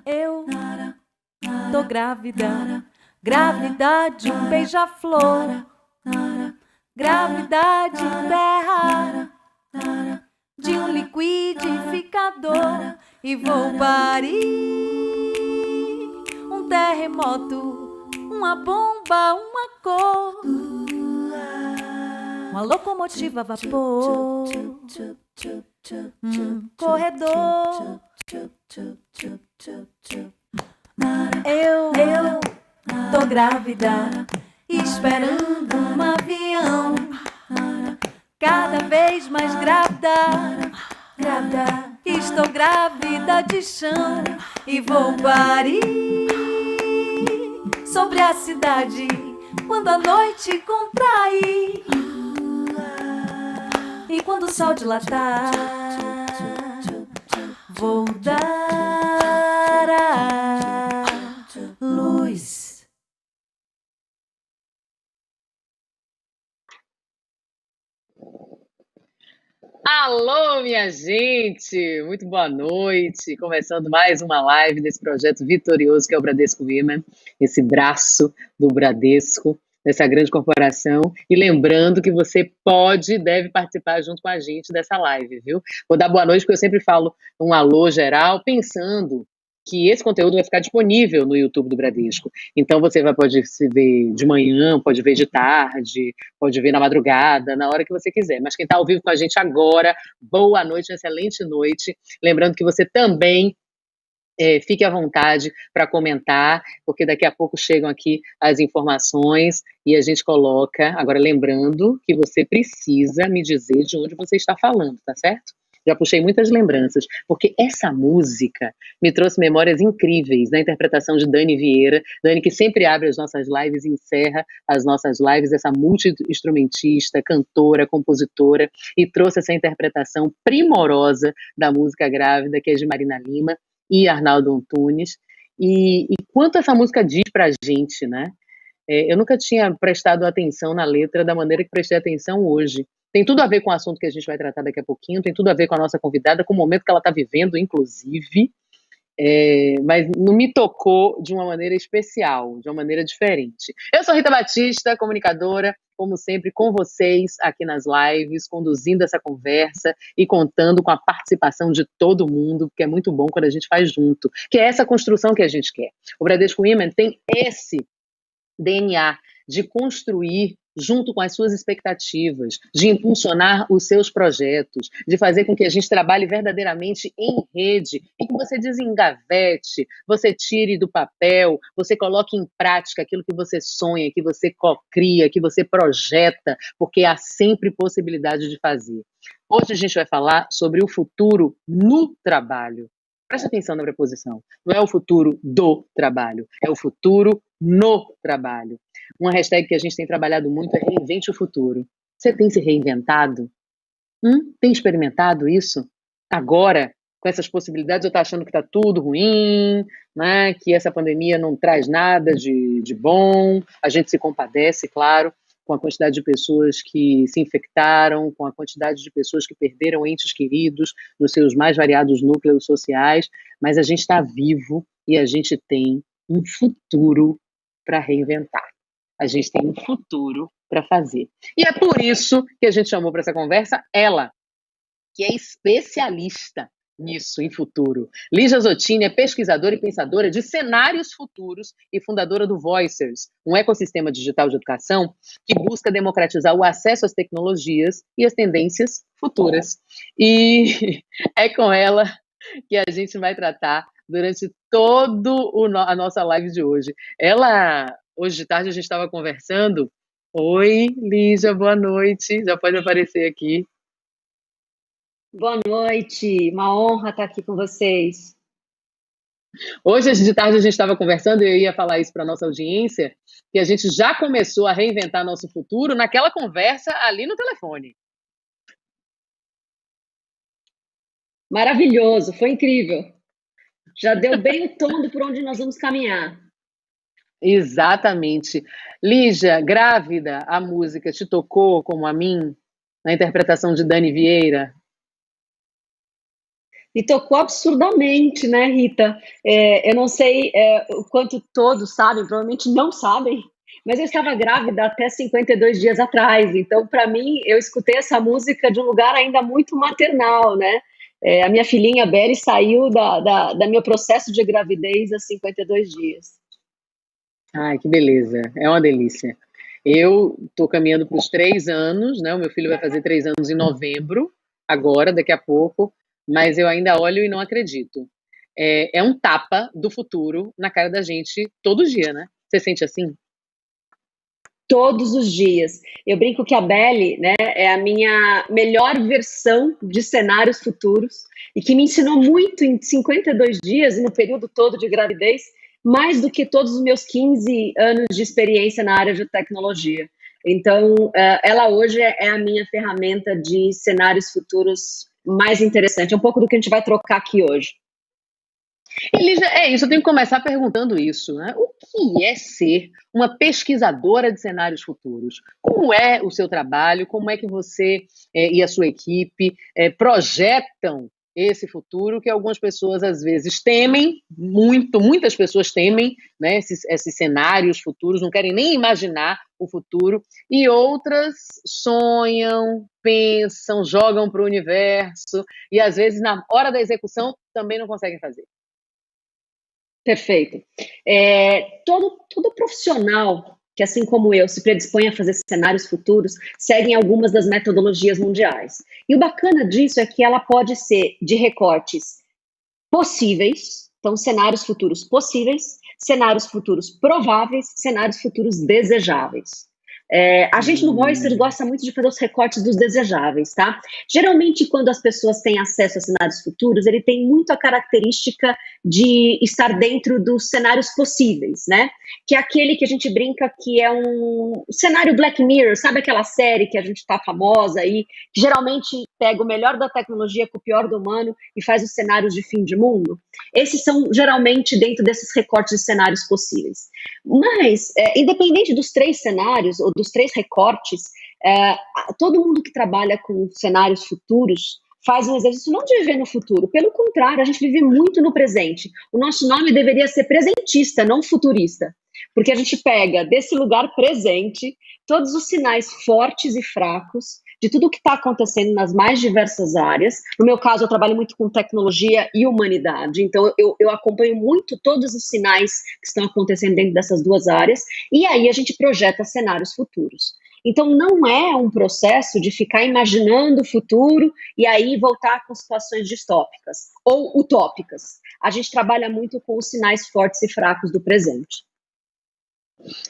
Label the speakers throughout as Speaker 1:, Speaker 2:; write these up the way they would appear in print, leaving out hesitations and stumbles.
Speaker 1: Eu tô grávida, grávida de um beija-flor, gravidade terra, de um liquidificador, e vou parir um terremoto, uma bomba, uma cor, uma locomotiva a vapor, corredor. Eu tô grávida, esperando um avião, cada vez mais grávida, estou grávida de chão, e vou parir sobre a cidade quando a noite contrair, e quando o sol dilatar, vou dar a luz.
Speaker 2: Alô, minha gente! Muito boa noite! Começando mais uma live desse projeto vitorioso que é o Bradesco Women, esse braço do Bradesco, dessa grande corporação. E lembrando que você pode e deve participar junto com a gente dessa live, viu? Vou dar boa noite, porque eu sempre falo um alô geral, pensando que esse conteúdo vai ficar disponível no YouTube do Bradesco. Então você pode se ver de manhã, pode ver de tarde, pode ver na madrugada, na hora que você quiser. Mas quem está ao vivo com a gente agora, boa noite, excelente noite. Lembrando que você também fique à vontade para comentar, porque daqui a pouco chegam aqui as informações e a gente coloca. Agora, lembrando que você precisa me dizer de onde você está falando, tá certo? Já puxei muitas lembranças, porque essa música me trouxe memórias incríveis na interpretação de Dani Vieira. Dani, que sempre abre as nossas lives e encerra as nossas lives, essa multi-instrumentista, cantora, compositora, e trouxe essa interpretação primorosa da música Grávida, que é de Marina Lima e Arnaldo Antunes. E quanto essa música diz pra gente, né? Eu nunca tinha prestado atenção na letra da maneira que prestei atenção hoje. Tem tudo a ver com o assunto que a gente vai tratar daqui a pouquinho, tem tudo a ver com a nossa convidada, com o momento que ela está vivendo, inclusive, mas não me tocou de uma maneira especial, de uma maneira diferente. Eu sou Rita Batista, comunicadora, como sempre, com vocês aqui nas lives, conduzindo essa conversa e contando com a participação de todo mundo, porque é muito bom quando a gente faz junto, que é essa construção que a gente quer. O Bradesco Women tem esse DNA de construir junto com as suas expectativas, de impulsionar os seus projetos, de fazer com que a gente trabalhe verdadeiramente em rede e que você desengavete, você tire do papel, você coloque em prática aquilo que você sonha, que você cocria, que você projeta, porque há sempre possibilidade de fazer. Hoje a gente vai falar sobre o futuro no trabalho. Presta atenção na preposição. Não é o futuro do trabalho, é o futuro no trabalho. Uma hashtag que a gente tem trabalhado muito é reinvente o futuro. Você tem se reinventado? Tem experimentado isso? Agora, com essas possibilidades, eu estou achando que está tudo ruim, né? Que essa pandemia não traz nada de bom. A gente se compadece, claro, com a quantidade de pessoas que se infectaram, com a quantidade de pessoas que perderam entes queridos nos seus mais variados núcleos sociais, mas a gente está vivo e a gente tem um futuro para reinventar. A gente tem um futuro para fazer. E é por isso que a gente chamou para essa conversa ela, que é especialista nisso, em futuro. Lígia Zottini é pesquisadora e pensadora de cenários futuros e fundadora do Voicers, um ecossistema digital de educação que busca democratizar o acesso às tecnologias e às tendências futuras. E é com ela que a gente vai tratar durante todo a nossa live de hoje. Hoje de tarde a gente estava conversando. Oi, Lígia, boa noite. Já pode aparecer aqui.
Speaker 3: Boa noite, uma honra estar aqui com vocês.
Speaker 2: Hoje de tarde a gente estava conversando e eu ia falar isso para a nossa audiência, que a gente já começou a reinventar nosso futuro naquela conversa ali no telefone.
Speaker 3: Maravilhoso, foi incrível. Já deu bem o tom por onde nós vamos caminhar.
Speaker 2: Exatamente. Lígia, Grávida, a música te tocou como a mim, na interpretação de Dani Vieira?
Speaker 3: Me tocou absurdamente, né, Rita? Eu não sei o quanto todos sabem, provavelmente não sabem, mas eu estava grávida até 52 dias atrás. Então, para mim, eu escutei essa música de um lugar ainda muito maternal, né? A minha filhinha Belle saiu da meu processo de gravidez a 52 dias.
Speaker 2: Ai, que beleza, é uma delícia. Eu estou caminhando para os 3 anos, né? O meu filho vai fazer 3 anos em novembro, agora, daqui a pouco, mas eu ainda olho e não acredito. É um tapa do futuro na cara da gente todo dia, né? Você sente assim?
Speaker 3: Todos os dias. Eu brinco que a Belle, né, é a minha melhor versão de cenários futuros e que me ensinou muito em 52 dias, no período todo de gravidez, mais do que todos os meus 15 anos de experiência na área de tecnologia. Então, ela hoje é a minha ferramenta de cenários futuros mais interessante. É um pouco do que a gente vai trocar aqui hoje.
Speaker 2: Elisa, é isso, eu tenho que começar perguntando isso, né? O que é ser uma pesquisadora de cenários futuros? Como é o seu trabalho? Como é que você e a sua equipe projetam esse futuro que algumas pessoas às vezes temem, muitas pessoas temem, né, esses cenários futuros, não querem nem imaginar o futuro, e outras sonham, pensam, jogam para o universo, e às vezes na hora da execução também não conseguem fazer.
Speaker 3: Perfeito. Todo profissional que, assim como eu, se predispõe a fazer cenários futuros, seguem algumas das metodologias mundiais. E o bacana disso é que ela pode ser de recortes possíveis, então cenários futuros possíveis, cenários futuros prováveis, cenários futuros desejáveis. A gente no Voicer gosta muito de fazer os recortes dos desejáveis, tá? Geralmente, quando as pessoas têm acesso a cenários futuros, ele tem muito a característica de estar dentro dos cenários possíveis, né? Que é aquele que a gente brinca que é um cenário Black Mirror, sabe aquela série que a gente tá famosa aí, que geralmente pega o melhor da tecnologia com o pior do humano e faz os cenários de fim de mundo? Esses são geralmente dentro desses recortes de cenários possíveis. Mas, independente dos 3 cenários ou dos 3 recortes, todo mundo que trabalha com cenários futuros faz um exercício não de viver no futuro, pelo contrário, a gente vive muito no presente. O nosso nome deveria ser presentista, não futurista, porque a gente pega desse lugar presente todos os sinais fortes e fracos de tudo o que está acontecendo nas mais diversas áreas. No meu caso, eu trabalho muito com tecnologia e humanidade, então eu acompanho muito todos os sinais que estão acontecendo dentro dessas duas áreas, e aí a gente projeta cenários futuros. Então, não é um processo de ficar imaginando o futuro e aí voltar com situações distópicas ou utópicas. A gente trabalha muito com os sinais fortes e fracos do presente.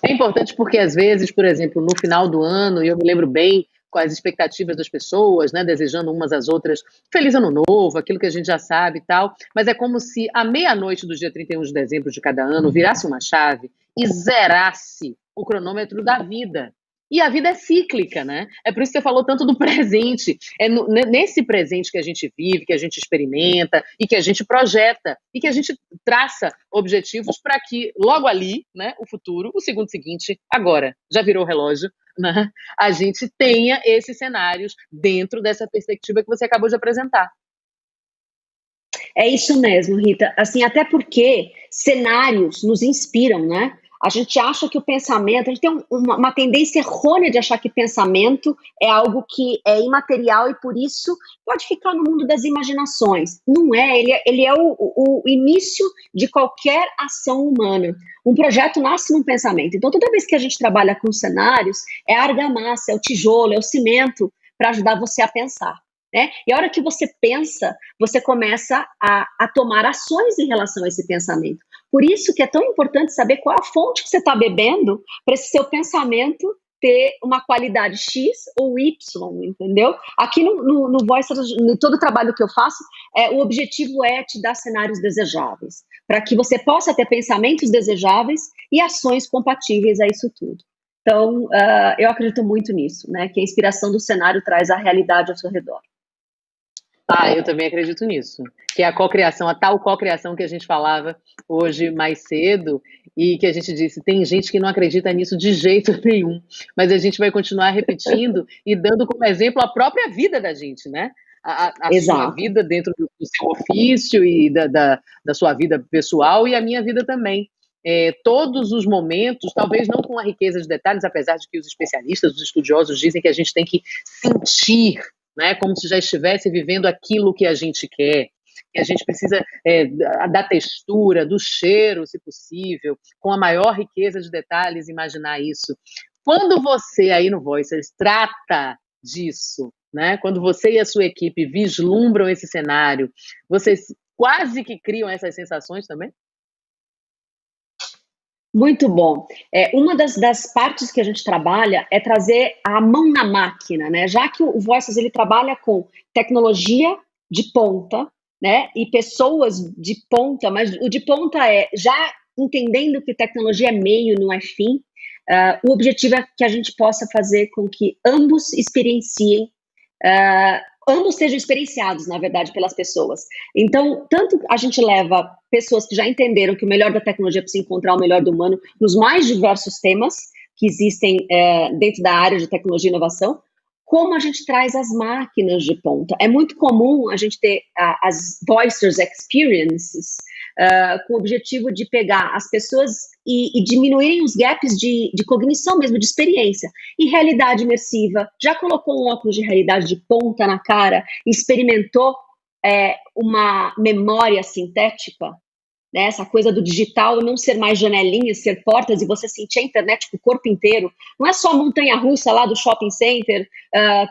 Speaker 2: É importante porque, às vezes, por exemplo, no final do ano, e eu me lembro bem com as expectativas das pessoas, né, desejando umas às outras feliz ano novo, aquilo que a gente já sabe e tal, mas é como se a meia-noite do dia 31 de dezembro de cada ano virasse uma chave e zerasse o cronômetro da vida. E a vida é cíclica, né? É por isso que você falou tanto do presente. Nesse presente que a gente vive, que a gente experimenta e que a gente projeta e que a gente traça objetivos para que logo ali, né, o futuro, o segundo seguinte, agora, já virou o relógio, né, a gente tenha esses cenários dentro dessa perspectiva que você acabou de apresentar.
Speaker 3: É isso mesmo, Rita. Assim, até porque cenários nos inspiram, né? A gente acha que o pensamento, a gente tem uma tendência errônea de achar que pensamento é algo que é imaterial e por isso pode ficar no mundo das imaginações. Não é, ele é o início de qualquer ação humana. Um projeto nasce num pensamento. Então, toda vez que a gente trabalha com cenários, é a argamassa, é o tijolo, é o cimento para ajudar você a pensar. Né? E a hora que você pensa, você começa a tomar ações em relação a esse pensamento. Por isso que é tão importante saber qual é a fonte que você está bebendo para esse seu pensamento ter uma qualidade X ou Y, entendeu? Aqui no Voice, em todo o trabalho que eu faço, o objetivo é te dar cenários desejáveis, para que você possa ter pensamentos desejáveis e ações compatíveis a isso tudo. Então, eu acredito muito nisso, né? Que a inspiração do cenário traz a realidade ao seu redor.
Speaker 2: Eu também acredito nisso, que é a cocriação, a tal cocriação que a gente falava hoje mais cedo e que a gente disse, tem gente que não acredita nisso de jeito nenhum, mas a gente vai continuar repetindo e dando como exemplo a própria vida da gente, né? a sua
Speaker 3: Exato.
Speaker 2: vida dentro do seu ofício e da sua vida pessoal e a minha vida também. Todos os momentos, talvez não com a riqueza de detalhes, apesar de que os especialistas, os estudiosos dizem que a gente tem que sentir, né, como se já estivesse vivendo aquilo que a gente quer, que a gente precisa da textura, do cheiro, se possível, com a maior riqueza de detalhes, imaginar isso. Quando você, aí no Voicers, trata disso, né, quando você e a sua equipe vislumbram esse cenário, vocês quase que criam essas sensações também?
Speaker 3: Muito bom. Uma das partes que a gente trabalha é trazer a mão na máquina, né? Já que o Voices ele trabalha com tecnologia de ponta, né? E pessoas de ponta, mas o de ponta é já entendendo que tecnologia é meio, não é fim. O objetivo é que a gente possa fazer com que ambos experienciem, ambos sejam experienciados, na verdade, pelas pessoas. Então, tanto a gente leva pessoas que já entenderam que o melhor da tecnologia é para se encontrar o melhor do humano nos mais diversos temas que existem dentro da área de tecnologia e inovação, como a gente traz as máquinas de ponta. É muito comum a gente ter as Voicers Experiences com o objetivo de pegar as pessoas e diminuírem os gaps de cognição mesmo, de experiência. E realidade imersiva, já colocou um óculos de realidade de ponta na cara e experimentou uma memória sintética? Né, essa coisa do digital não ser mais janelinhas, ser portas e você sentir a internet com o corpo inteiro. Não é só a montanha-russa lá do shopping center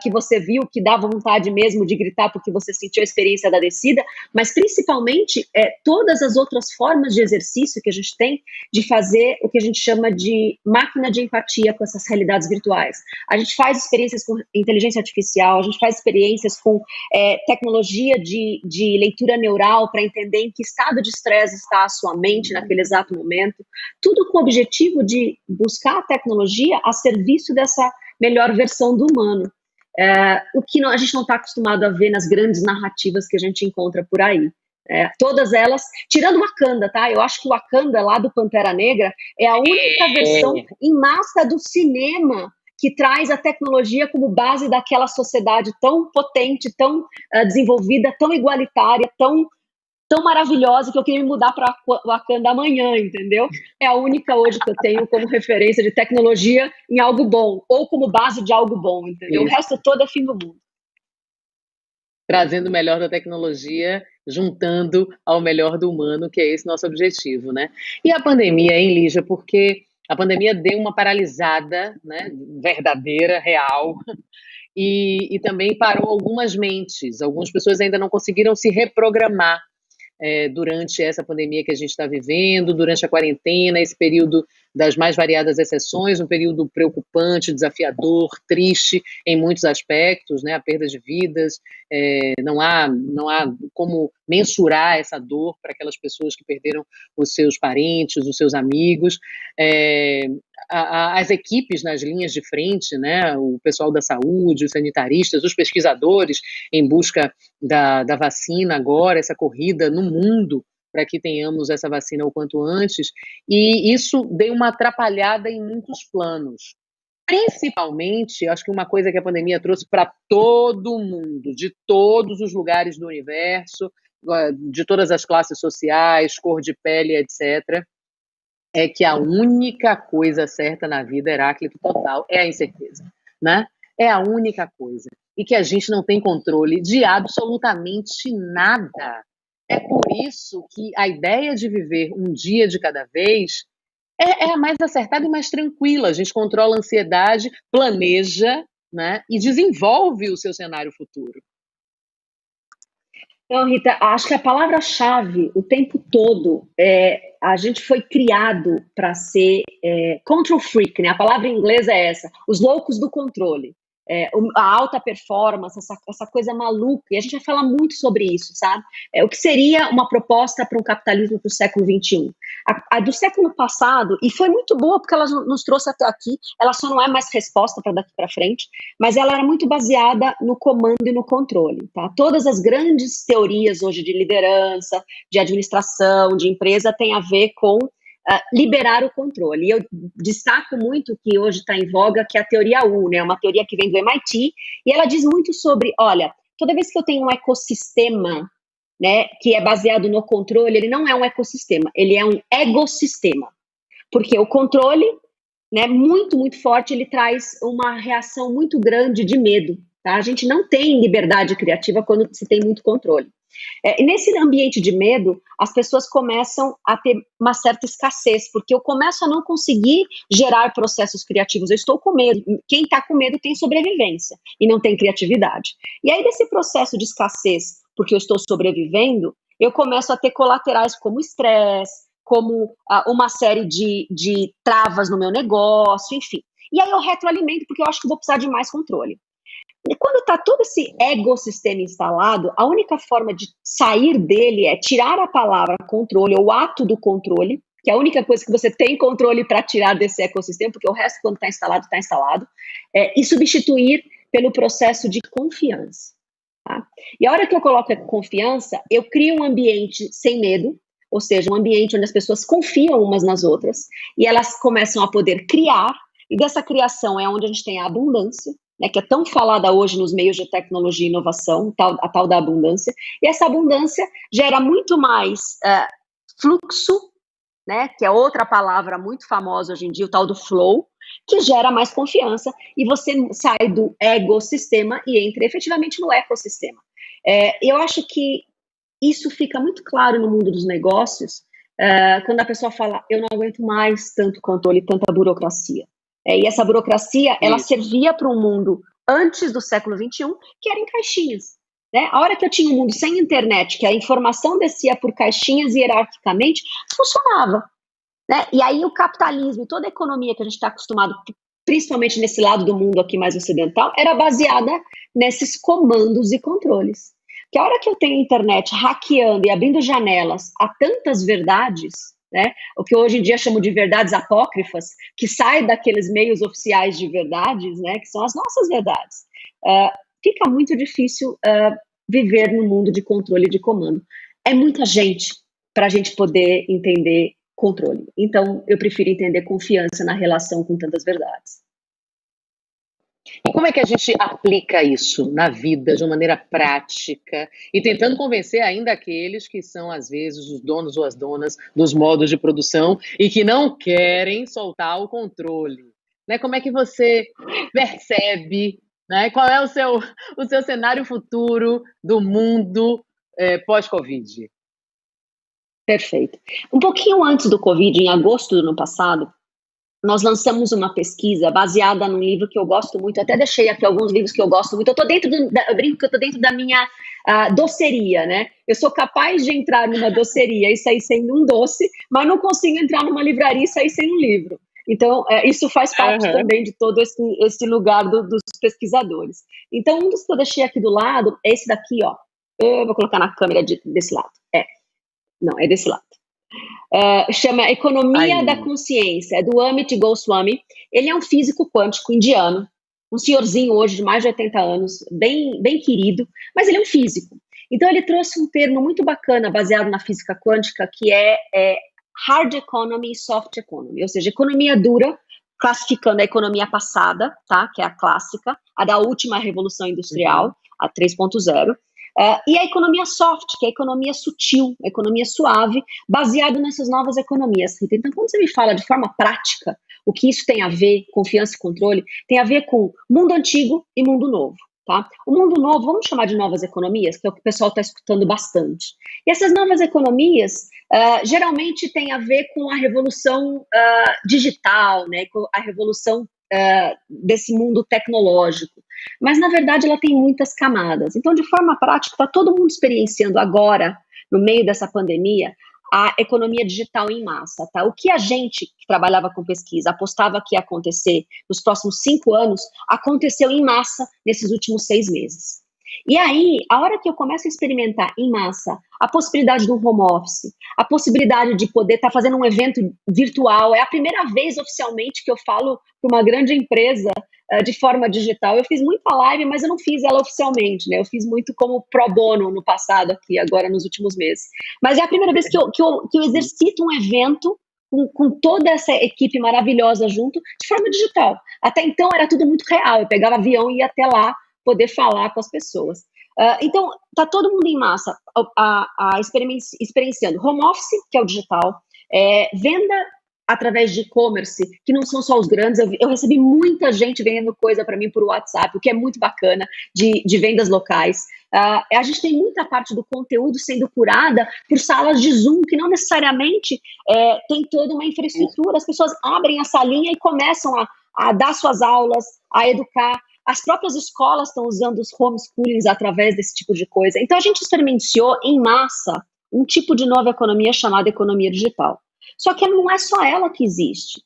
Speaker 3: que você viu, que dá vontade mesmo de gritar porque você sentiu a experiência da descida, mas principalmente todas as outras formas de exercício que a gente tem de fazer o que a gente chama de máquina de empatia com essas realidades virtuais. A gente faz experiências com inteligência artificial, a gente faz experiências com tecnologia de leitura neural para entender em que estado de estresse está a sua mente naquele exato momento, tudo com o objetivo de buscar a tecnologia a serviço dessa melhor versão do humano. O que a gente não está acostumado a ver nas grandes narrativas que a gente encontra por aí. Todas elas, tirando Wakanda, tá? Eu acho que o Wakanda lá do Pantera Negra é a única versão em massa do cinema que traz a tecnologia como base daquela sociedade tão potente, tão desenvolvida, tão igualitária, tão maravilhosa que eu queria me mudar para Wakanda amanhã, entendeu? É a única hoje que eu tenho como referência de tecnologia em algo bom, ou como base de algo bom, entendeu? Isso. O resto todo é fim do mundo.
Speaker 2: Trazendo o melhor da tecnologia, juntando ao melhor do humano, que é esse nosso objetivo, né? E a pandemia, hein, Lígia? Porque a pandemia deu uma paralisada, né, verdadeira, real, e também parou algumas mentes. Algumas pessoas ainda não conseguiram se reprogramar durante essa pandemia que a gente está vivendo, durante a quarentena, esse período das mais variadas exceções, um período preocupante, desafiador, triste em muitos aspectos, né, a perda de vidas, não há como mensurar essa dor para aquelas pessoas que perderam os seus parentes, os seus amigos, as equipes nas linhas de frente, né, o pessoal da saúde, os sanitaristas, os pesquisadores em busca da vacina agora, essa corrida no mundo para que tenhamos essa vacina o quanto antes, e isso deu uma atrapalhada em muitos planos. Principalmente, acho que uma coisa que a pandemia trouxe para todo mundo, de todos os lugares do universo, de todas as classes sociais, cor de pele, etc., é que a única coisa certa na vida, Heráclito total, é a incerteza, né? É a única coisa. E que a gente não tem controle de absolutamente nada. É por isso que a ideia de viver um dia de cada vez é a mais acertada e mais tranquila. A gente controla a ansiedade, planeja, né, e desenvolve o seu cenário futuro.
Speaker 3: Então, Rita, acho que a palavra-chave o tempo todo a gente foi criado para ser control freak, né? A palavra em inglês é essa, os loucos do controle. A alta performance, essa coisa maluca, e a gente vai falar muito sobre isso, sabe? O que seria uma proposta para um capitalismo para o século XXI? A do século passado, e foi muito boa porque ela nos trouxe até aqui, ela só não é mais resposta para daqui para frente, mas ela era muito baseada no comando e no controle, tá? Todas as grandes teorias hoje de liderança, de administração, de empresa, têm a ver com liberar o controle. E eu destaco muito que hoje está em voga, que é a teoria U, né? Uma teoria que vem do MIT, e ela diz muito sobre, olha, toda vez que eu tenho um ecossistema, né, que é baseado no controle, ele não é um ecossistema, ele é um egossistema. Porque o controle, né, muito, muito forte, ele traz uma reação muito grande de medo. Tá? A gente não tem liberdade criativa quando se tem muito controle. E nesse ambiente de medo, as pessoas começam a ter uma certa escassez, porque eu começo a não conseguir gerar processos criativos. Eu estou com medo. Quem está com medo tem sobrevivência e não tem criatividade. E aí, desse processo de escassez, porque eu estou sobrevivendo, eu começo a ter colaterais como estresse, como uma série de travas no meu negócio, enfim. E aí eu retroalimento, porque eu acho que vou precisar de mais controle. E quando está todo esse ecossistema instalado, a única forma de sair dele é tirar a palavra controle, ou ato do controle, que é a única coisa que você tem controle para tirar desse ecossistema, porque o resto, quando está instalado, e substituir pelo processo de confiança. Tá? E a hora que eu coloco a confiança, eu crio um ambiente sem medo, ou seja, um ambiente onde as pessoas confiam umas nas outras, e elas começam a poder criar, e dessa criação é onde a gente tem a abundância, né, que é tão falada hoje nos meios de tecnologia e inovação, a tal da abundância, e essa abundância gera muito mais fluxo, né, que é outra palavra muito famosa hoje em dia, o tal do flow, que gera mais confiança, e você sai do egossistema e entra efetivamente no ecossistema. Eu acho que isso fica muito claro no mundo dos negócios, quando a pessoa fala, eu não aguento mais tanto controle, tanta burocracia. E essa burocracia, ela servia para um mundo antes do século XXI, que era em caixinhas. Né? A hora que eu tinha um mundo sem internet, que a informação descia por caixinhas hierarquicamente, funcionava. Né? E aí o capitalismo, toda a economia que a gente está acostumado, principalmente nesse lado do mundo aqui mais ocidental, era baseada nesses comandos e controles. Que a hora que eu tenho a internet hackeando e abrindo janelas a tantas verdades, né, o que hoje em dia chamo de verdades apócrifas, que sai daqueles meios oficiais de verdades, né, que são as nossas verdades, fica muito difícil viver no mundo de controle e de comando. É muita gente para a gente poder entender controle. Então, eu prefiro entender confiança na relação com tantas verdades.
Speaker 2: E como é que a gente aplica isso na vida de uma maneira prática e tentando convencer ainda aqueles que são, às vezes, os donos ou as donas dos modos de produção e que não querem soltar o controle? Né? Como é que você percebe, né? Qual é o seu cenário futuro do mundo pós-Covid?
Speaker 3: Perfeito. Um pouquinho antes do Covid, em agosto do ano passado, nós lançamos uma pesquisa baseada num livro que eu gosto muito, até deixei aqui alguns livros que eu gosto muito, eu brinco que eu estou dentro da minha doceria, né? Eu sou capaz de entrar numa doceria e sair sem um doce, mas não consigo entrar numa livraria e sair sem um livro. Então, isso faz parte também de todo esse lugar dos pesquisadores. Então, um dos que eu deixei aqui do lado é esse daqui, ó. Eu vou colocar na câmera desse lado. Não, é desse lado. Chama Economia da Consciência, é do Amit Goswami. Ele é um físico quântico indiano, um senhorzinho hoje de mais de 80 anos, bem, bem querido, mas ele é um físico. Então ele trouxe um termo muito bacana, baseado na física quântica, que é hard economy e soft economy, ou seja, economia dura, classificando a economia passada, tá, que é a clássica, a da última revolução industrial, a 3.0, e a economia soft, que é a economia sutil, a economia suave, baseado nessas novas economias. Então, quando você me fala de forma prática, o que isso tem a ver, confiança e controle, tem a ver com mundo antigo e mundo novo. Tá? O mundo novo, vamos chamar de novas economias, que é o que o pessoal está escutando bastante. E essas novas economias, geralmente tem a ver com a revolução digital, né, com a revolução desse mundo tecnológico, mas na verdade ela tem muitas camadas. Então, de forma prática, está todo mundo experienciando agora, no meio dessa pandemia, a economia digital em massa, tá? O que a gente que trabalhava com pesquisa apostava que ia acontecer nos próximos 5 anos, aconteceu em massa nesses últimos 6 meses. E aí, a hora que eu começo a experimentar em massa a possibilidade do home office, a possibilidade de poder estar fazendo um evento virtual, é a primeira vez oficialmente que eu falo para uma grande empresa de forma digital. Eu fiz muita live, mas eu não fiz ela oficialmente, né? Eu fiz muito como pro bono no passado aqui, agora nos últimos meses. Mas é a primeira vez que eu exercito um evento com toda essa equipe maravilhosa junto, de forma digital. Até então era tudo muito real, eu pegava avião e ia até lá poder falar com as pessoas. Então, está todo mundo em massa experienciando home office, que é o digital, venda através de e-commerce, que não são só os grandes. Eu recebi muita gente vendendo coisa para mim por WhatsApp, o que é muito bacana, de vendas locais. A gente tem muita parte do conteúdo sendo curada por salas de Zoom, que não necessariamente tem toda uma infraestrutura. As pessoas abrem a salinha e começam a dar suas aulas, a educar. As próprias escolas estão usando os homeschoolings através desse tipo de coisa. Então, a gente experienciou em massa um tipo de nova economia chamada economia digital. Só que não é só ela que existe.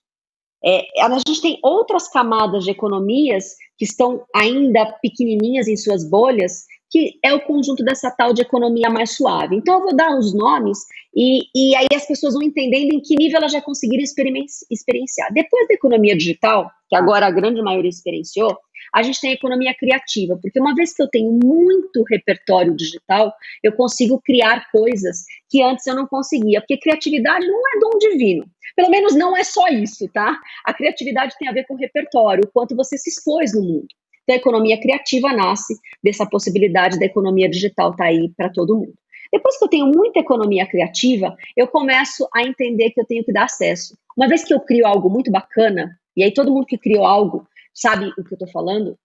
Speaker 3: A gente tem outras camadas de economias que estão ainda pequenininhas em suas bolhas, que é o conjunto dessa tal de economia mais suave. Então, eu vou dar os nomes e aí as pessoas vão entendendo em que nível elas já conseguiram experienciar. Depois da economia digital, que agora a grande maioria experienciou, a gente tem a economia criativa, porque uma vez que eu tenho muito repertório digital, eu consigo criar coisas que antes eu não conseguia, porque criatividade não é dom divino. Pelo menos não é só isso, tá? A criatividade tem a ver com repertório, o quanto você se expôs no mundo. Então, a economia criativa nasce dessa possibilidade da economia digital estar aí para todo mundo. Depois que eu tenho muita economia criativa, eu começo a entender que eu tenho que dar acesso. Uma vez que eu crio algo muito bacana, e aí todo mundo que criou algo sabe o que eu estou falando,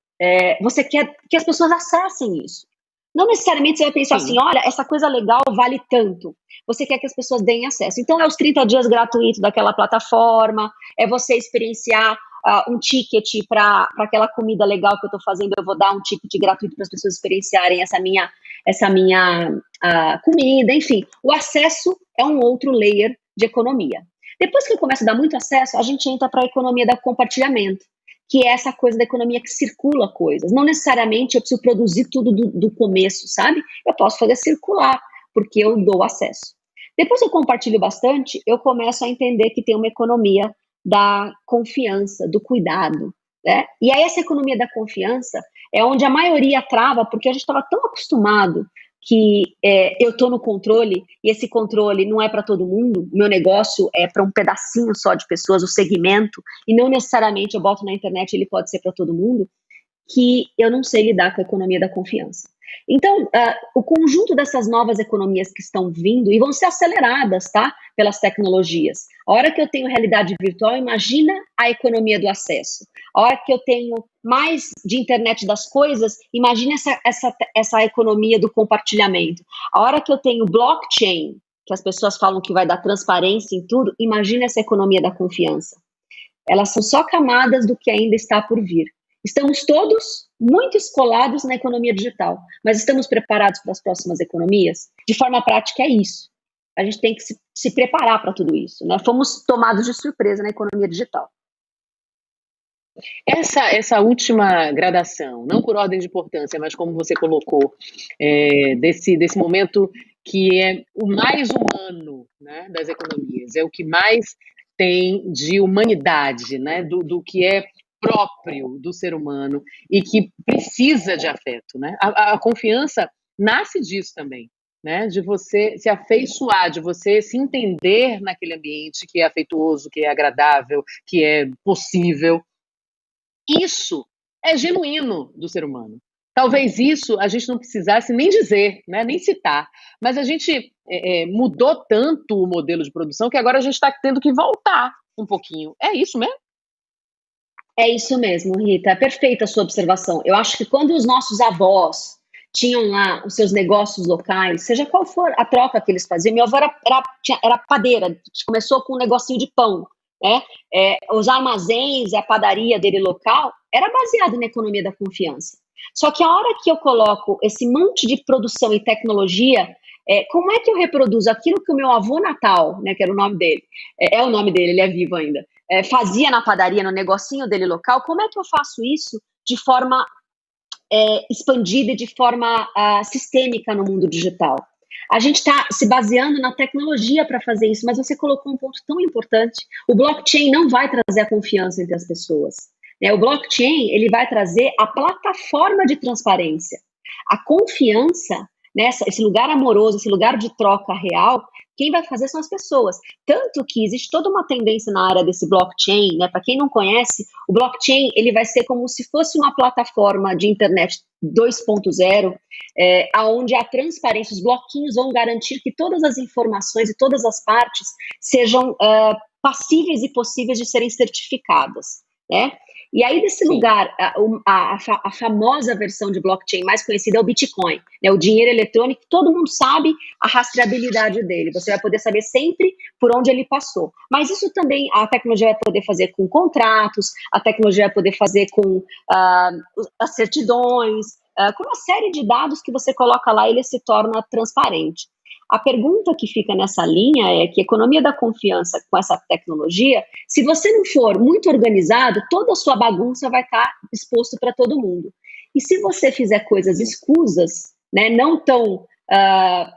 Speaker 3: você quer que as pessoas acessem isso. Não necessariamente você vai pensar assim, olha, essa coisa legal vale tanto. Você quer que as pessoas deem acesso. Então, é os 30 dias gratuitos daquela plataforma, é você experienciar um ticket para aquela comida legal que eu estou fazendo, eu vou dar um ticket gratuito para as pessoas experienciarem essa minha comida, enfim. O acesso é um outro layer de economia. Depois que eu começo a dar muito acesso, a gente entra para a economia do compartilhamento, que é essa coisa da economia que circula coisas. Não necessariamente eu preciso produzir tudo do começo, sabe? Eu posso fazer circular, porque eu dou acesso. Depois que eu compartilho bastante, eu começo a entender que tem uma economia da confiança, do cuidado, né? E aí essa economia da confiança é onde a maioria trava, porque a gente estava tão acostumado que eu estou no controle, e esse controle não é para todo mundo, o meu negócio é para um pedacinho só de pessoas, o segmento, e não necessariamente eu boto na internet, ele pode ser para todo mundo, que eu não sei lidar com a economia da confiança. Então, o conjunto dessas novas economias que estão vindo, e vão ser aceleradas, tá? Pelas tecnologias. A hora que eu tenho realidade virtual, imagina a economia do acesso. A hora que eu tenho mais de internet das coisas, imagina essa economia do compartilhamento. A hora que eu tenho blockchain, que as pessoas falam que vai dar transparência em tudo, imagina essa economia da confiança. Elas são só camadas do que ainda está por vir. Estamos todos muito escolados na economia digital, mas estamos preparados para as próximas economias? De forma prática, é isso. A gente tem que se preparar para tudo isso, né? Fomos tomados de surpresa na economia digital.
Speaker 2: Essa última gradação, não por ordem de importância, mas como você colocou, desse momento que é o mais humano, né, das economias, é o que mais tem de humanidade, né, do que é próprio do ser humano e que precisa de afeto, né? A confiança nasce disso também, né? De você se afeiçoar, de você se entender naquele ambiente que é afetuoso, que é agradável, que é possível. Isso é genuíno do ser humano. Talvez isso a gente não precisasse nem dizer, né? Nem citar, mas a gente mudou tanto o modelo de produção que agora a gente está tendo que voltar um pouquinho. É isso mesmo?
Speaker 3: É isso mesmo, Rita, é perfeita a sua observação. Eu acho que quando os nossos avós tinham lá os seus negócios locais, seja qual for a troca que eles faziam, minha avó era padeira, começou com um negocinho de pão, né? Os armazéns, a padaria dele local, era baseado na economia da confiança. Só que a hora que eu coloco esse monte de produção e tecnologia, como é que eu reproduzo aquilo que o meu avô Natal, né, que era o nome dele, é o nome dele, ele é vivo ainda, fazia na padaria, no negocinho dele local, como é que eu faço isso de forma expandida e de forma sistêmica no mundo digital? A gente está se baseando na tecnologia para fazer isso, mas você colocou um ponto tão importante. O blockchain não vai trazer a confiança entre as pessoas, né? O blockchain ele vai trazer a plataforma de transparência. A confiança esse lugar amoroso, esse lugar de troca real, quem vai fazer são as pessoas. Tanto que existe toda uma tendência na área desse blockchain, né? Para quem não conhece, o blockchain ele vai ser como se fosse uma plataforma de internet 2.0, onde a transparência, os bloquinhos vão garantir que todas as informações e todas as partes sejam passíveis e possíveis de serem certificadas, né? E aí, desse lugar, a famosa versão de blockchain mais conhecida é o Bitcoin, né? O dinheiro eletrônico, todo mundo sabe a rastreabilidade dele, você vai poder saber sempre por onde ele passou. Mas isso também a tecnologia vai poder fazer com contratos, a tecnologia vai poder fazer com as certidões, com uma série de dados que você coloca lá, ele se torna transparente. A pergunta que fica nessa linha é que a economia da confiança com essa tecnologia, se você não for muito organizado, toda a sua bagunça vai estar exposto para todo mundo. E se você fizer coisas escusas, né, não tão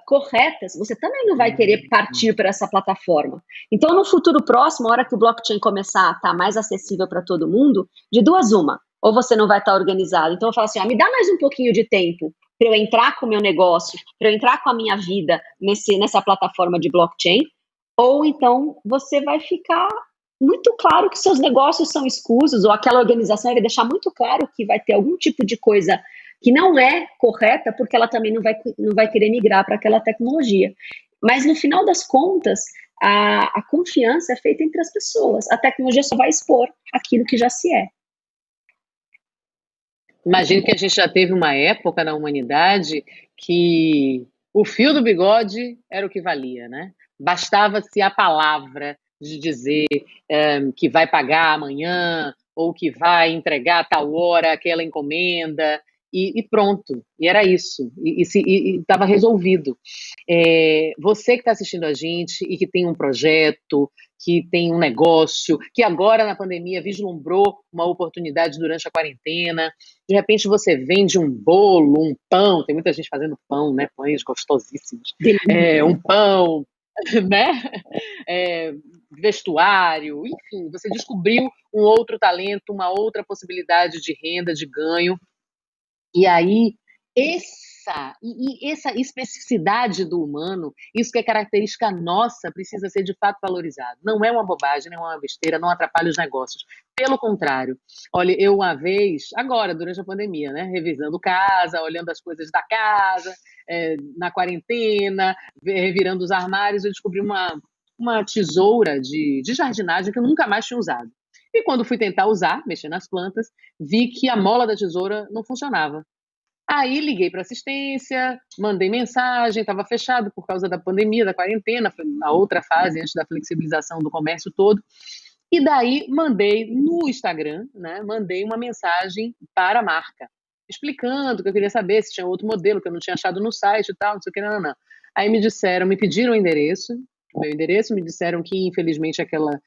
Speaker 3: corretas, você também não vai querer partir para essa plataforma. Então, no futuro próximo, a hora que o blockchain começar a estar mais acessível para todo mundo, de duas uma, ou você não vai estar organizado. Então, eu falo assim, me dá mais um pouquinho de tempo para eu entrar com o meu negócio, para eu entrar com a minha vida nessa plataforma de blockchain, ou então você vai ficar muito claro que seus negócios são escusos, ou aquela organização vai deixar muito claro que vai ter algum tipo de coisa que não é correta, porque ela também não vai querer migrar para aquela tecnologia. Mas, no final das contas, a confiança é feita entre as pessoas. A tecnologia só vai expor aquilo que já se é.
Speaker 2: Imagino que a gente já teve uma época na humanidade que o fio do bigode era o que valia, né? Bastava-se a palavra de dizer que vai pagar amanhã ou que vai entregar a tal hora aquela encomenda e pronto. E era isso. E estava resolvido. Você que está assistindo a gente e que tem um projeto, que tem um negócio, que agora na pandemia vislumbrou uma oportunidade durante a quarentena, de repente você vende um bolo, um pão, tem muita gente fazendo pão, né, pães gostosíssimos, um pão, né, vestuário, enfim, você descobriu um outro talento, uma outra possibilidade de renda, de ganho, e aí essa especificidade do humano, isso que é característica nossa, precisa ser de fato valorizado. Não é uma bobagem, não é uma besteira, não atrapalha os negócios. Pelo contrário, olha, eu uma vez, agora, durante a pandemia, né, revisando casa, olhando as coisas da casa, na quarentena, revirando os armários, eu descobri uma tesoura de jardinagem que eu nunca mais tinha usado. E quando fui tentar usar, mexer nas plantas, vi que a mola da tesoura não funcionava. Aí liguei para assistência, mandei mensagem, estava fechado por causa da pandemia, da quarentena, foi na outra fase antes da flexibilização do comércio todo. E daí mandei no Instagram, né, mandei uma mensagem para a marca, explicando que eu queria saber se tinha outro modelo que eu não tinha achado no site e tal, não sei o que, não. Aí me pediram o endereço, meu endereço, me disseram que infelizmente aquela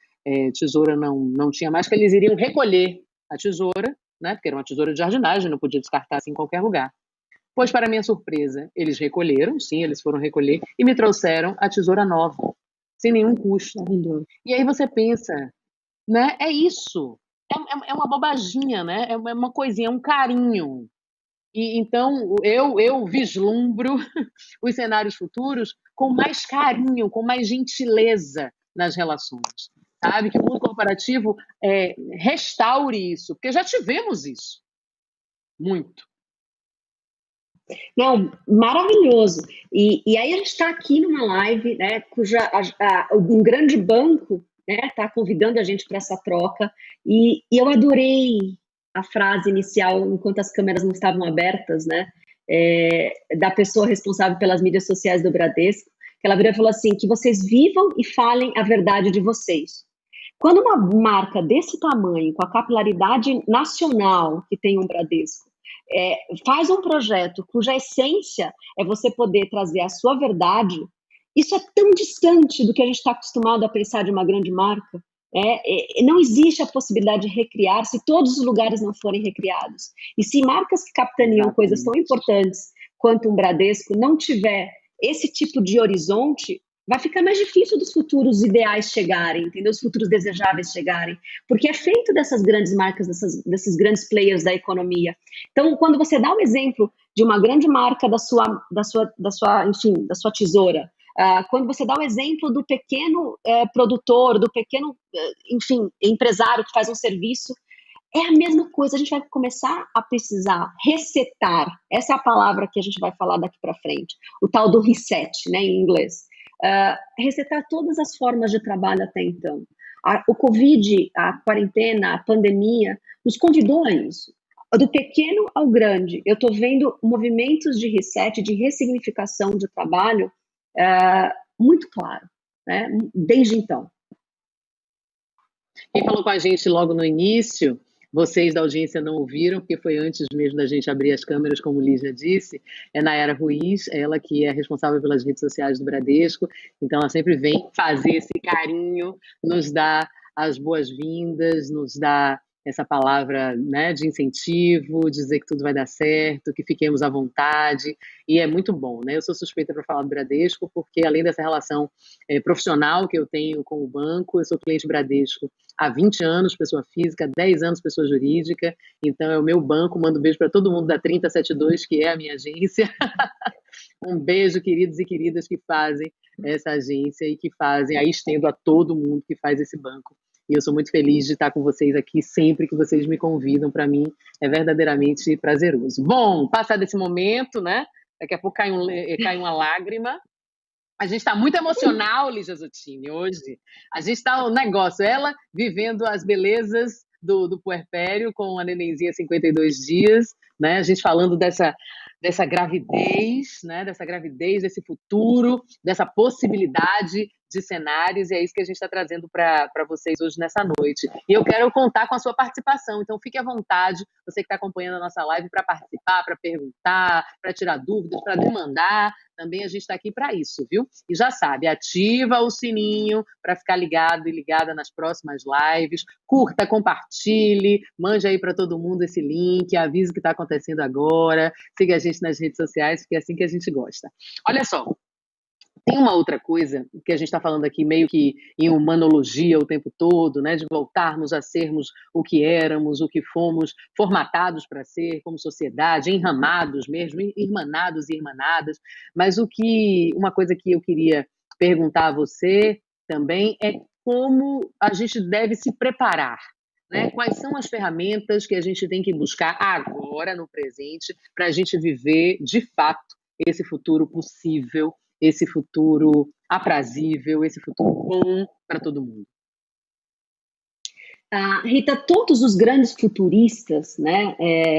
Speaker 2: tesoura não tinha mais, que eles iriam recolher a tesoura, né, porque era uma tesoura de jardinagem, não podia descartar assim em qualquer lugar. Pois, para minha surpresa, eles recolheram, sim, eles foram recolher, e me trouxeram a tesoura nova, sem nenhum custo. E aí você pensa, né, é isso, é uma bobaginha, né, é uma coisinha, é um carinho. E então eu vislumbro os cenários futuros com mais carinho, com mais gentileza nas relações. Sabe, que o mundo corporativo restaure isso, porque já tivemos isso, muito.
Speaker 3: Não, maravilhoso. E aí a gente está aqui numa live, né, cuja um grande banco, né, está convidando a gente para essa troca, e eu adorei a frase inicial, enquanto as câmeras não estavam abertas, né, da pessoa responsável pelas mídias sociais do Bradesco, que ela virou e falou assim, que vocês vivam e falem a verdade de vocês. Quando uma marca desse tamanho, com a capilaridade nacional que tem um Bradesco, faz um projeto cuja essência é você poder trazer a sua verdade, isso é tão distante do que a gente está acostumado a pensar de uma grande marca. Não existe a possibilidade de recriar se todos os lugares não forem recriados. E se marcas que capitaneam coisas tão importantes quanto um Bradesco não tiver esse tipo de horizonte, vai ficar mais difícil dos futuros ideais chegarem, entendeu? Os futuros desejáveis chegarem, porque é feito dessas grandes marcas, desses grandes players da economia. Então, quando você dá um exemplo de uma grande marca enfim, da sua tesoura. Quando você dá o exemplo do pequeno produtor, do pequeno, enfim, empresário que faz um serviço, é a mesma coisa, a gente vai começar a precisar resetar, essa é a palavra que a gente vai falar daqui para frente, o tal do reset, né, em inglês. Resetar todas as formas de trabalho até então. O Covid, a quarentena, a pandemia, nos convidou a isso. Do pequeno ao grande, eu estou vendo movimentos de reset, de ressignificação de trabalho muito claro, né, desde então.
Speaker 2: Quem falou com a gente logo no início, vocês da audiência não ouviram, porque foi antes mesmo da gente abrir as câmeras, como Lígia disse, é Nayara Ruiz, ela que é responsável pelas redes sociais do Bradesco, então ela sempre vem fazer esse carinho, nos dá as boas-vindas, nos dá essa palavra, né, de incentivo, dizer que tudo vai dar certo, que fiquemos à vontade, e é muito bom, né? Eu sou suspeita para falar do Bradesco, porque além dessa relação profissional que eu tenho com o banco, eu sou cliente Bradesco há 20 anos, pessoa física, 10 anos, pessoa jurídica, então é o meu banco, mando um beijo para todo mundo da 3072, que é a minha agência. Um beijo, queridos e queridas que fazem essa agência e que fazem, aí estendo a todo mundo que faz esse banco. E eu sou muito feliz de estar com vocês aqui sempre que vocês me convidam. Para mim é verdadeiramente prazeroso. Bom, passado esse momento, né? Daqui a pouco cai uma lágrima. A gente está muito emocional, Lígia Zottini, hoje. A gente está um negócio, ela vivendo as belezas do puerpério com a nenenzinha 52 dias, né? A gente falando dessa gravidez, né? Dessa gravidez, desse futuro, dessa possibilidade de cenários, e é isso que a gente está trazendo para vocês hoje nessa noite. E eu quero contar com a sua participação, então fique à vontade, você que está acompanhando a nossa live, para participar, para perguntar, para tirar dúvidas, para demandar, também a gente está aqui para isso, viu? E já sabe, ativa o sininho para ficar ligado e ligada nas próximas lives, curta, compartilhe, mande aí para todo mundo esse link, avise o que está acontecendo agora, siga a gente nas redes sociais, porque é assim que a gente gosta. Olha só, tem uma outra coisa que a gente está falando aqui meio que em humanologia o tempo todo, né, de voltarmos a sermos o que éramos, o que fomos formatados para ser como sociedade, enramados mesmo, irmanados e irmanadas, mas uma coisa que eu queria perguntar a você também é como a gente deve se preparar, né? Quais são as ferramentas que a gente tem que buscar agora, no presente, para a gente viver, de fato, esse futuro possível, esse futuro aprazível, esse futuro bom para todo mundo?
Speaker 3: Rita, todos os grandes futuristas, né,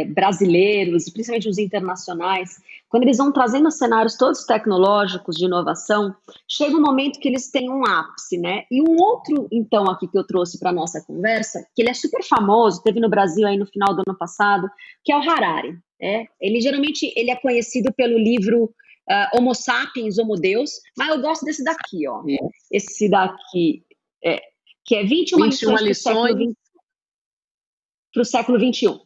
Speaker 3: brasileiros, principalmente os internacionais, quando eles vão trazendo cenários todos tecnológicos de inovação, chega um momento que eles têm um ápice, né? E um outro, então, aqui que eu trouxe para a nossa conversa, que ele é super famoso, teve no Brasil aí no final do ano passado, que é o Harari. Ele geralmente é conhecido pelo livro Homo Sapiens, Homo Deus, mas eu gosto desse daqui, ó. Esse daqui, que é 21 lições para o século XXI.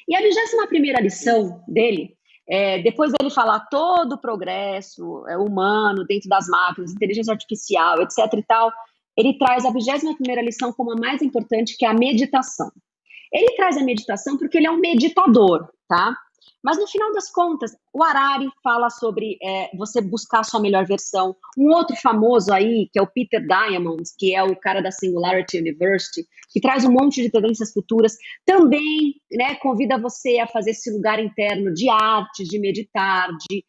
Speaker 3: E a 21ª lição dele, depois dele falar todo o progresso humano dentro das máquinas, inteligência artificial, etc. e tal, ele traz a 21ª lição como a mais importante, que é a meditação. Ele traz a meditação porque ele é um meditador, tá? Mas, no final das contas, o Harari fala sobre você buscar a sua melhor versão. Um outro famoso aí, que é o Peter Diamond, que é o cara da Singularity University, que traz um monte de tendências futuras, também, né, convida você a fazer esse lugar interno de arte, de meditar, de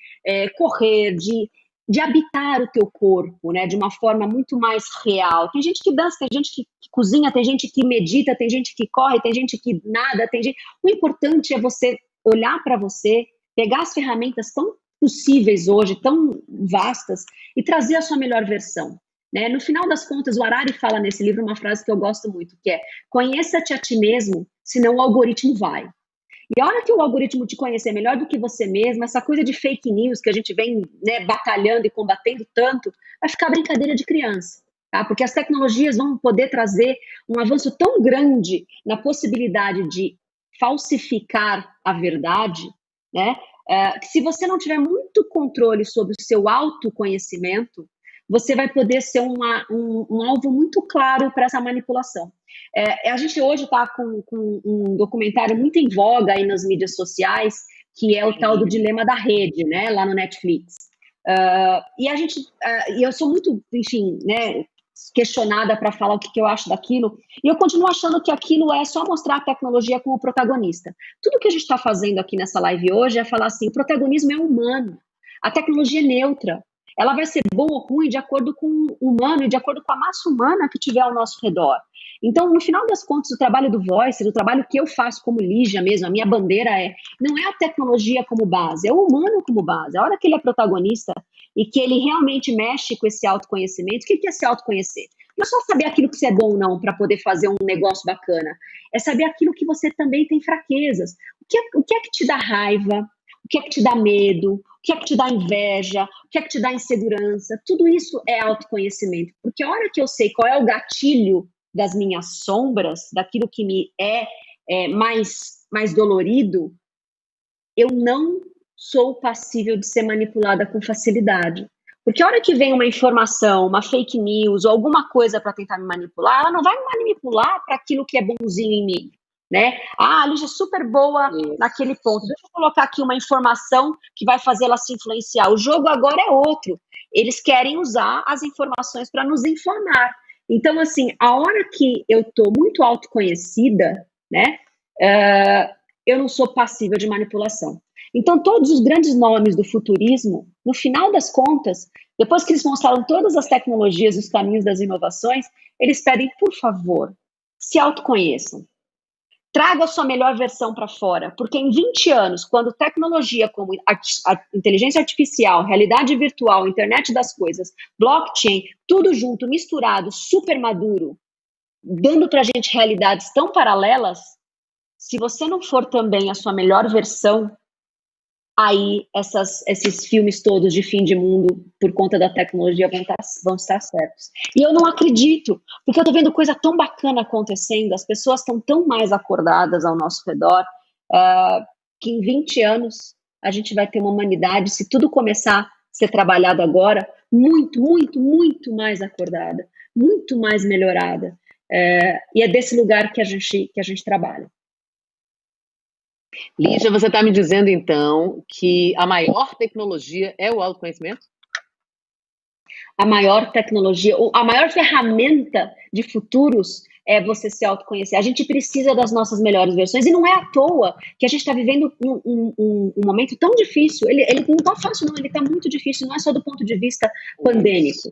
Speaker 3: correr, de habitar o teu corpo, né, de uma forma muito mais real. Tem gente que dança, tem gente que cozinha, tem gente que medita, tem gente que corre, tem gente que nada, tem gente... O importante é você olhar para você, pegar as ferramentas tão possíveis hoje, tão vastas, e trazer a sua melhor versão, né? No final das contas, o Harari fala nesse livro uma frase que eu gosto muito, que é: conheça-te a ti mesmo, senão o algoritmo vai. E a hora que o algoritmo te conhecer melhor do que você mesmo, essa coisa de fake news que a gente vem, né, batalhando e combatendo tanto, vai ficar brincadeira de criança. Tá? Porque as tecnologias vão poder trazer um avanço tão grande na possibilidade de falsificar a verdade, né? Que se você não tiver muito controle sobre o seu autoconhecimento, você vai poder ser um alvo muito claro para essa manipulação. A gente hoje está com um documentário muito em voga aí nas mídias sociais, que é o tal do dilema da rede, né, lá no Netflix. E eu sou muito, enfim, né, questionada para falar o que eu acho daquilo, e eu continuo achando que aquilo é só mostrar a tecnologia como protagonista. Tudo que a gente está fazendo aqui nessa live hoje é falar assim, o protagonismo é humano, a tecnologia é neutra, ela vai ser boa ou ruim de acordo com o humano e de acordo com a massa humana que tiver ao nosso redor. Então, no final das contas, o trabalho do Voice, o trabalho que eu faço como Lígia mesmo, a minha bandeira não é a tecnologia como base, é o humano como base. A hora que ele é protagonista e que ele realmente mexe com esse autoconhecimento, o que é se autoconhecer? Não é só saber aquilo que você é bom ou não para poder fazer um negócio bacana, é saber aquilo que você também tem fraquezas. O que é que te dá raiva? O que é que te dá medo? O que é que te dá inveja? O que é que te dá insegurança? Tudo isso é autoconhecimento, porque a hora que eu sei qual é o gatilho das minhas sombras, daquilo que me é mais dolorido, eu não sou passível de ser manipulada com facilidade. Porque a hora que vem uma informação, uma fake news ou alguma coisa para tentar me manipular, ela não vai me manipular para aquilo que é bonzinho em mim, né? A Lígia é super boa naquele ponto. Deixa eu colocar aqui uma informação que vai fazer ela se influenciar. O jogo agora é outro. Eles querem usar as informações para nos informar. Então, assim, a hora que eu estou muito autoconhecida, né, eu não sou passível de manipulação. Então, todos os grandes nomes do futurismo, no final das contas, depois que eles mostraram todas as tecnologias, os caminhos das inovações, eles pedem, por favor, se autoconheçam. Traga a sua melhor versão para fora, porque em 20 anos, quando tecnologia como a inteligência artificial, realidade virtual, internet das coisas, blockchain, tudo junto, misturado, super maduro, dando para a gente realidades tão paralelas, se você não for também a sua melhor versão, aí esses filmes todos de fim de mundo por conta da tecnologia vão estar certos. E eu não acredito, porque eu estou vendo coisa tão bacana acontecendo, as pessoas estão tão mais acordadas ao nosso redor, que em 20 anos a gente vai ter uma humanidade, se tudo começar a ser trabalhado agora, muito, muito, muito mais acordada, muito mais melhorada. E é desse lugar que a gente trabalha.
Speaker 2: Lígia, você está me dizendo, então, que a maior tecnologia é o autoconhecimento?
Speaker 3: A maior tecnologia, a maior ferramenta de futuros é você se autoconhecer. A gente precisa das nossas melhores versões, e não é à toa que a gente está vivendo um momento tão difícil. Ele não está fácil, não, ele está muito difícil, não é só do ponto de vista pandêmico.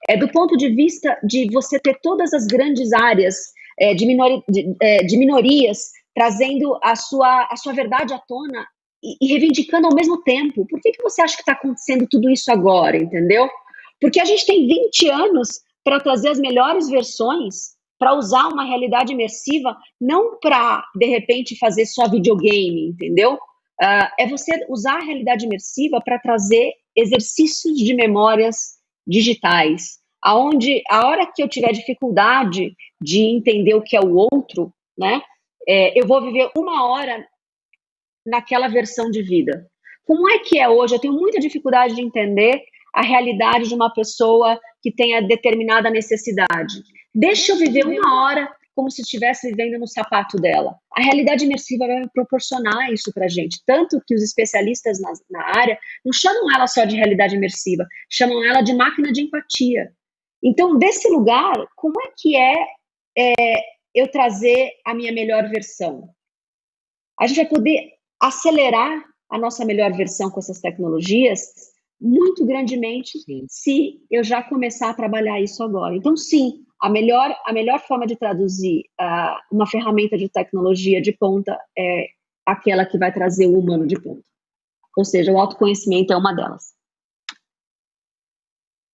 Speaker 3: É do ponto de vista de você ter todas as grandes áreas de minorias trazendo a sua verdade à tona e reivindicando ao mesmo tempo. Por que você acha que está acontecendo tudo isso agora, entendeu? Porque a gente tem 20 anos para trazer as melhores versões, para usar uma realidade imersiva, não para, de repente, fazer só videogame, entendeu? É você usar a realidade imersiva para trazer exercícios de memórias digitais, aonde a hora que eu tiver dificuldade de entender o que é o outro, né? Eu vou viver 1 hora naquela versão de vida. Como é que é hoje? Eu tenho muita dificuldade de entender a realidade de uma pessoa que tenha determinada necessidade. Deixa eu viver 1 hora como se estivesse vivendo no sapato dela. A realidade imersiva vai proporcionar isso para a gente. Tanto que os especialistas na área não chamam ela só de realidade imersiva, chamam ela de máquina de empatia. Então, desse lugar, como é que eu trazer a minha melhor versão? A gente vai poder acelerar a nossa melhor versão com essas tecnologias muito grandemente, sim, se eu já começar a trabalhar isso agora. Então, sim, a melhor forma de traduzir uma ferramenta de tecnologia de ponta é aquela que vai trazer o humano de ponta. Ou seja, o autoconhecimento é uma delas.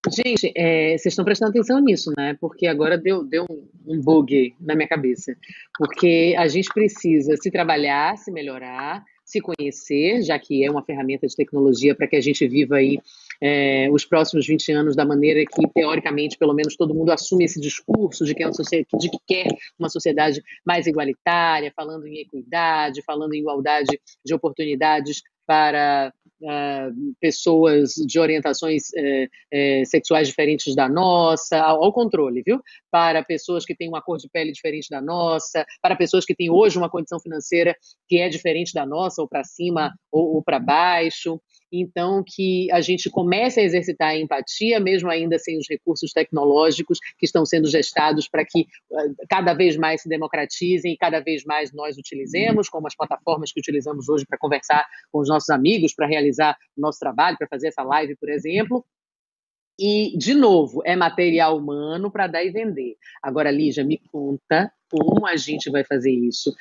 Speaker 2: Gente, vocês estão prestando atenção nisso, né? Porque agora deu um bug na minha cabeça. Porque a gente precisa se trabalhar, se melhorar, se conhecer, já que é uma ferramenta de tecnologia para que a gente viva aí os próximos 20 anos da maneira que, teoricamente, pelo menos todo mundo assume esse discurso de que quer uma sociedade mais igualitária, falando em equidade, falando em igualdade de oportunidades para pessoas de orientações sexuais diferentes da nossa, ao controle, viu? Para pessoas que têm uma cor de pele diferente da nossa, para pessoas que têm hoje uma condição financeira que é diferente da nossa, ou para cima ou para baixo. Então, que a gente comece a exercitar a empatia, mesmo ainda sem os recursos tecnológicos que estão sendo gestados para que cada vez mais se democratizem e cada vez mais nós utilizemos, como as plataformas que utilizamos hoje para conversar com os nossos amigos, para realizar o nosso trabalho, para fazer essa live, por exemplo. E, de novo, é material humano para dar e vender. Agora, Lígia, me conta como a gente vai fazer isso.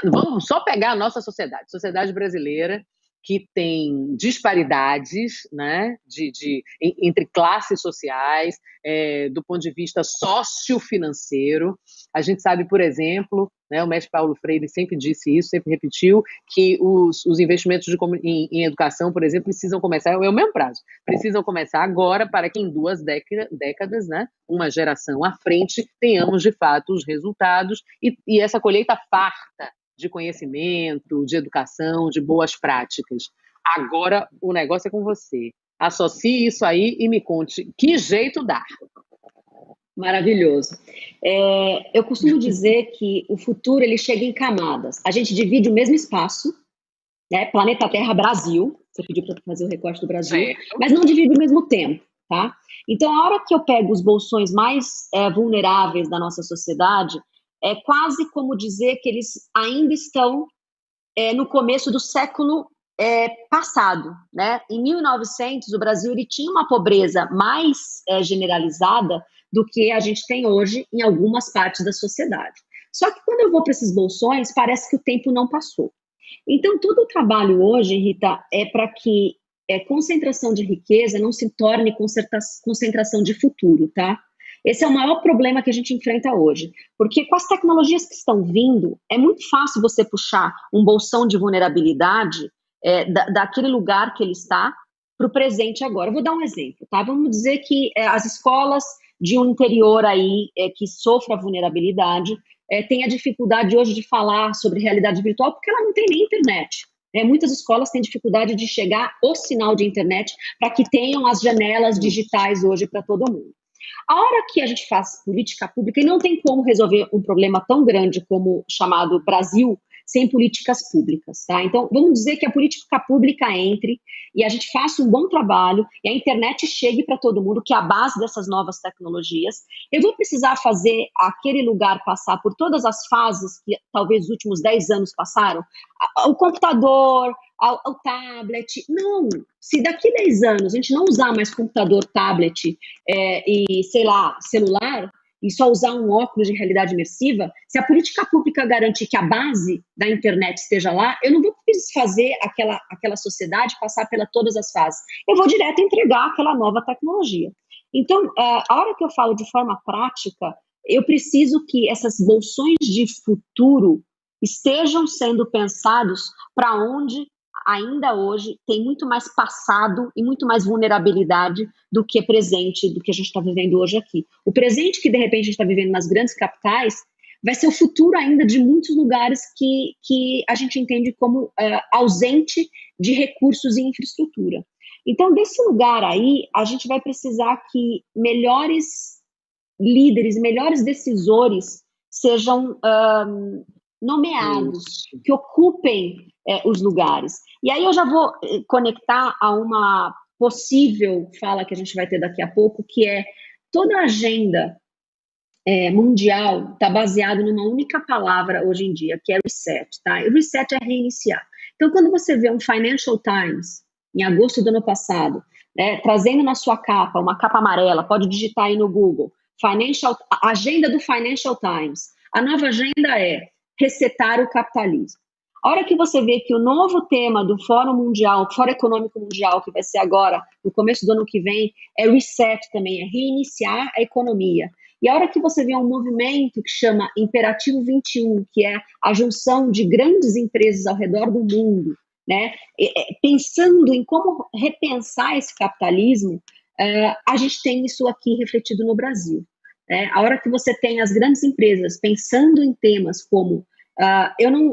Speaker 2: Vamos só pegar a nossa sociedade brasileira, que tem disparidades, né, entre classes sociais, do ponto de vista sociofinanceiro. A gente sabe, por exemplo, né, o mestre Paulo Freire sempre disse isso, sempre repetiu, que os investimentos em educação, por exemplo, precisam começar, é o mesmo prazo, precisam começar agora para que em 2 décadas, né, uma geração à frente, tenhamos de fato os resultados e essa colheita farta de conhecimento, de educação, de boas práticas. Agora o negócio é com você. Associe isso aí e me conte que jeito dá.
Speaker 3: Maravilhoso. Eu costumo dizer que o futuro ele chega em camadas. A gente divide o mesmo espaço, né? Planeta Terra, Brasil. Você pediu para fazer o recorte do Brasil, mas não divide o mesmo tempo, tá? Então, a hora que eu pego os bolsões mais vulneráveis da nossa sociedade, é quase como dizer que eles ainda estão no começo do século passado, né? Em 1900, o Brasil ele tinha uma pobreza mais generalizada do que a gente tem hoje em algumas partes da sociedade. Só que quando eu vou para esses bolsões, parece que o tempo não passou. Então, todo o trabalho hoje, Rita, é para que concentração de riqueza não se torne concentração de futuro, tá? Esse é o maior problema que a gente enfrenta hoje, porque com as tecnologias que estão vindo, é muito fácil você puxar um bolsão de vulnerabilidade daquele lugar que ele está para o presente agora. Eu vou dar um exemplo, tá? Vamos dizer que as escolas de um interior aí que sofra vulnerabilidade tem a dificuldade hoje de falar sobre realidade virtual porque ela não tem nem internet. Muitas escolas têm dificuldade de chegar o sinal de internet para que tenham as janelas digitais hoje para todo mundo. A hora que a gente faz política pública, e não tem como resolver um problema tão grande como chamado Brasil sem políticas públicas, tá? Então, vamos dizer que a política pública entre e a gente faça um bom trabalho e a internet chegue para todo mundo, que é a base dessas novas tecnologias. Eu vou precisar fazer aquele lugar passar por todas as fases que talvez os últimos 10 anos passaram? O computador, o tablet. Não, se daqui 10 anos a gente não usar mais computador, tablet e, sei lá, celular, e só usar um óculos de realidade imersiva, se a política pública garantir que a base da internet esteja lá, eu não vou fazer aquela sociedade passar pela todas as fases. Eu vou direto entregar aquela nova tecnologia. Então, a hora que eu falo de forma prática, eu preciso que essas bolsões de futuro estejam sendo pensados para onde ainda hoje tem muito mais passado e muito mais vulnerabilidade do que presente, do que a gente está vivendo hoje aqui. O presente que, de repente, a gente está vivendo nas grandes capitais vai ser o futuro ainda de muitos lugares que a gente entende como ausente de recursos e infraestrutura. Então, desse lugar aí, a gente vai precisar que melhores líderes, melhores decisores sejam nomeados, que ocupem os lugares. E aí eu já vou conectar a uma possível fala que a gente vai ter daqui a pouco, que é toda a agenda mundial está baseada numa única palavra hoje em dia, que é reset, tá? E reset é reiniciar. Então, quando você vê um Financial Times, em agosto do ano passado, trazendo na sua capa, uma capa amarela, pode digitar aí no Google, agenda do Financial Times. A nova agenda é resetar o capitalismo. A hora que você vê que o novo tema do Fórum Mundial, Fórum Econômico Mundial, que vai ser agora, no começo do ano que vem, é reset também, é reiniciar a economia. E a hora que você vê um movimento que chama Imperativo 21, que é a junção de grandes empresas ao redor do mundo, né, pensando em como repensar esse capitalismo, a gente tem isso aqui refletido no Brasil. A hora que você tem as grandes empresas pensando em temas como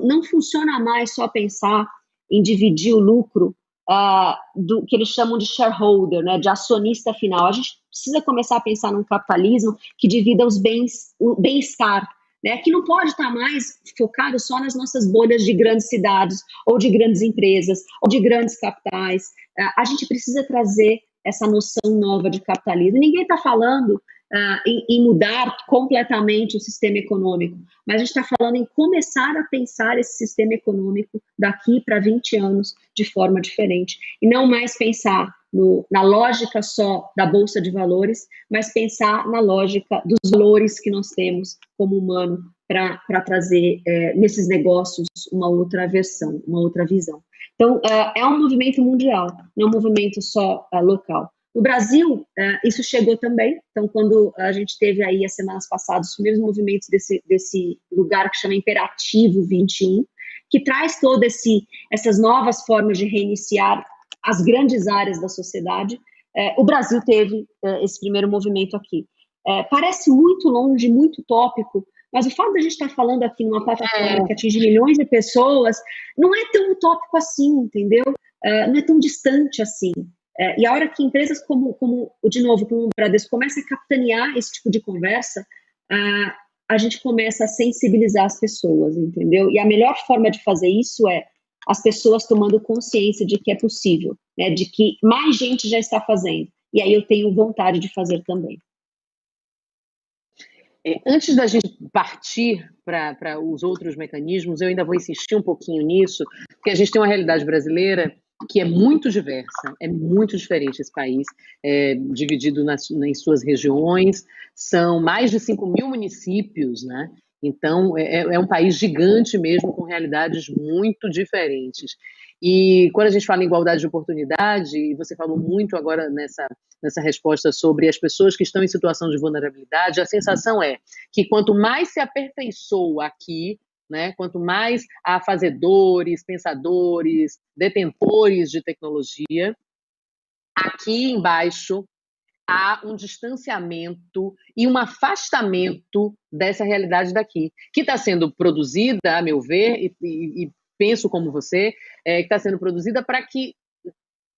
Speaker 3: não funciona mais só pensar em dividir o lucro do que eles chamam de shareholder, né, de acionista final. A gente precisa começar a pensar num capitalismo que divida o bem-estar, né, que não pode estar mais focado só nas nossas bolhas de grandes cidades, ou de grandes empresas, ou de grandes capitais. A gente precisa trazer essa noção nova de capitalismo. Ninguém está falando em mudar completamente o sistema econômico, mas a gente está falando em começar a pensar esse sistema econômico daqui para 20 anos de forma diferente, e não mais pensar na lógica só da Bolsa de Valores, mas pensar na lógica dos valores que nós temos como humano para trazer nesses negócios uma outra versão, uma outra visão. Então, é um movimento mundial, não é um movimento só local. No Brasil, isso chegou também. Então, quando a gente teve aí, as semanas passadas, os primeiros movimentos desse lugar que chama Imperativo 21, que traz todas essas novas formas de reiniciar as grandes áreas da sociedade, o Brasil teve esse primeiro movimento aqui. Parece muito longe, muito utópico, mas o fato de a gente estar falando aqui numa plataforma que atinge milhões de pessoas, não é tão utópico assim, entendeu? Não é tão distante assim. E a hora que empresas como o Bradesco começam a capitanear esse tipo de conversa, a gente começa a sensibilizar as pessoas, entendeu? E a melhor forma de fazer isso é as pessoas tomando consciência de que é possível, né? De que mais gente já está fazendo. E aí eu tenho vontade de fazer também.
Speaker 2: Antes da gente partir para os outros mecanismos, eu ainda vou insistir um pouquinho nisso, porque a gente tem uma realidade brasileira que é muito diversa, é muito diferente esse país, dividido em suas regiões, são mais de 5.000 municípios, né? Então, é um país gigante mesmo, com realidades muito diferentes. E quando a gente fala em igualdade de oportunidade, e você falou muito agora nessa resposta sobre as pessoas que estão em situação de vulnerabilidade, a sensação é que quanto mais se aperfeiçoa aqui, né, quanto mais há fazedores, pensadores, detentores de tecnologia, aqui embaixo há um distanciamento e um afastamento dessa realidade daqui, que está sendo produzida, a meu ver, e penso como você, que está sendo produzida para que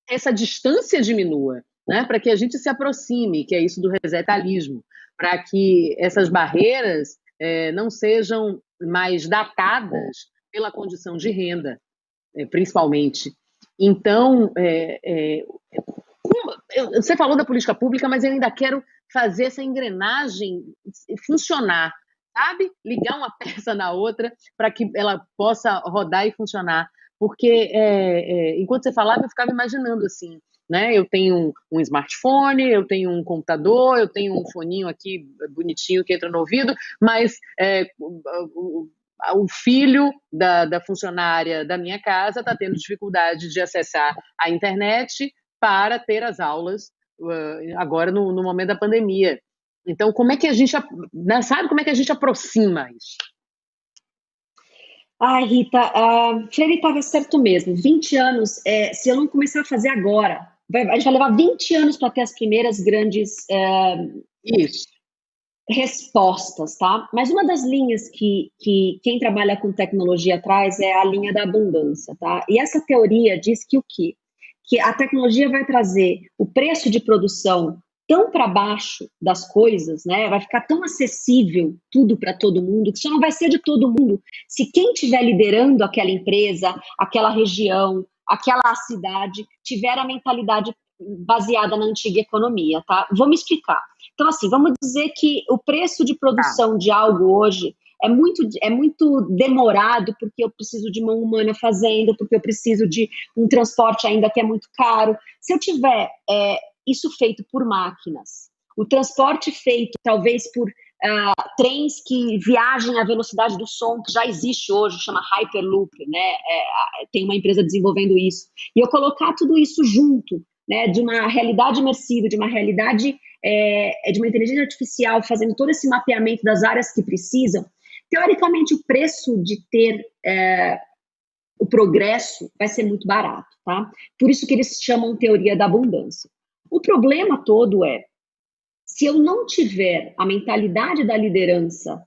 Speaker 2: essa distância diminua, né? Para que a gente se aproxime, que é isso do resetalismo, para que essas barreiras não sejam mais datadas pela condição de renda, principalmente. Então, você falou da política pública, mas eu ainda quero fazer essa engrenagem funcionar, sabe? Ligar uma peça na outra para que ela possa rodar e funcionar. Porque enquanto você falava, eu ficava imaginando assim, né? Eu tenho um smartphone, eu tenho um computador, eu tenho um foninho aqui bonitinho que entra no ouvido, mas o filho da funcionária da minha casa está tendo dificuldade de acessar a internet para ter as aulas agora no momento da pandemia. Então, como é que a gente, sabe como é que a gente aproxima isso?
Speaker 3: Ai, Rita, Freire estava certo mesmo. 20 anos, se eu não começar a fazer agora, a gente vai levar 20 anos para ter as primeiras grandes respostas, tá? Mas uma das linhas que quem trabalha com tecnologia traz é a linha da abundância, tá? E essa teoria diz que o quê? Que a tecnologia vai trazer o preço de produção tão para baixo das coisas, né? Vai ficar tão acessível tudo para todo mundo, que só não vai ser de todo mundo se quem estiver liderando aquela empresa, aquela região, aquela cidade, tiver a mentalidade baseada na antiga economia, tá? Vou me explicar. Então, assim, vamos dizer que o preço de produção de algo hoje é muito demorado, porque eu preciso de mão humana fazendo, porque eu preciso de um transporte ainda que é muito caro. Se eu tiver isso feito por máquinas, o transporte feito talvez por trens que viajem à velocidade do som, que já existe hoje, chama Hyperloop, né? Tem uma empresa desenvolvendo isso. E eu colocar tudo isso junto, né, de uma realidade imersiva, de uma realidade de uma inteligência artificial, fazendo todo esse mapeamento das áreas que precisam, teoricamente o preço de ter o progresso vai ser muito barato, tá? Por isso que eles chamam teoria da abundância. O problema todo se eu não tiver a mentalidade da liderança,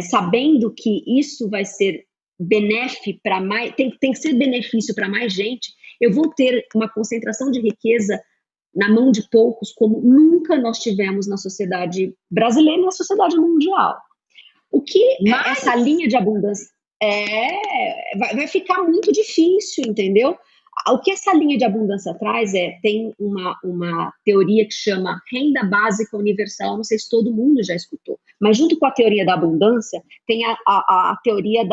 Speaker 3: sabendo que isso vai ser benéfico para mais, tem que ser benefício para mais gente, eu vou ter uma concentração de riqueza na mão de poucos, como nunca nós tivemos na sociedade brasileira e na sociedade mundial. O que essa linha de abundância vai ficar muito difícil, entendeu? O que essa linha de abundância traz tem uma teoria que chama renda básica universal, não sei se todo mundo já escutou, mas junto com a teoria da abundância, tem a teoria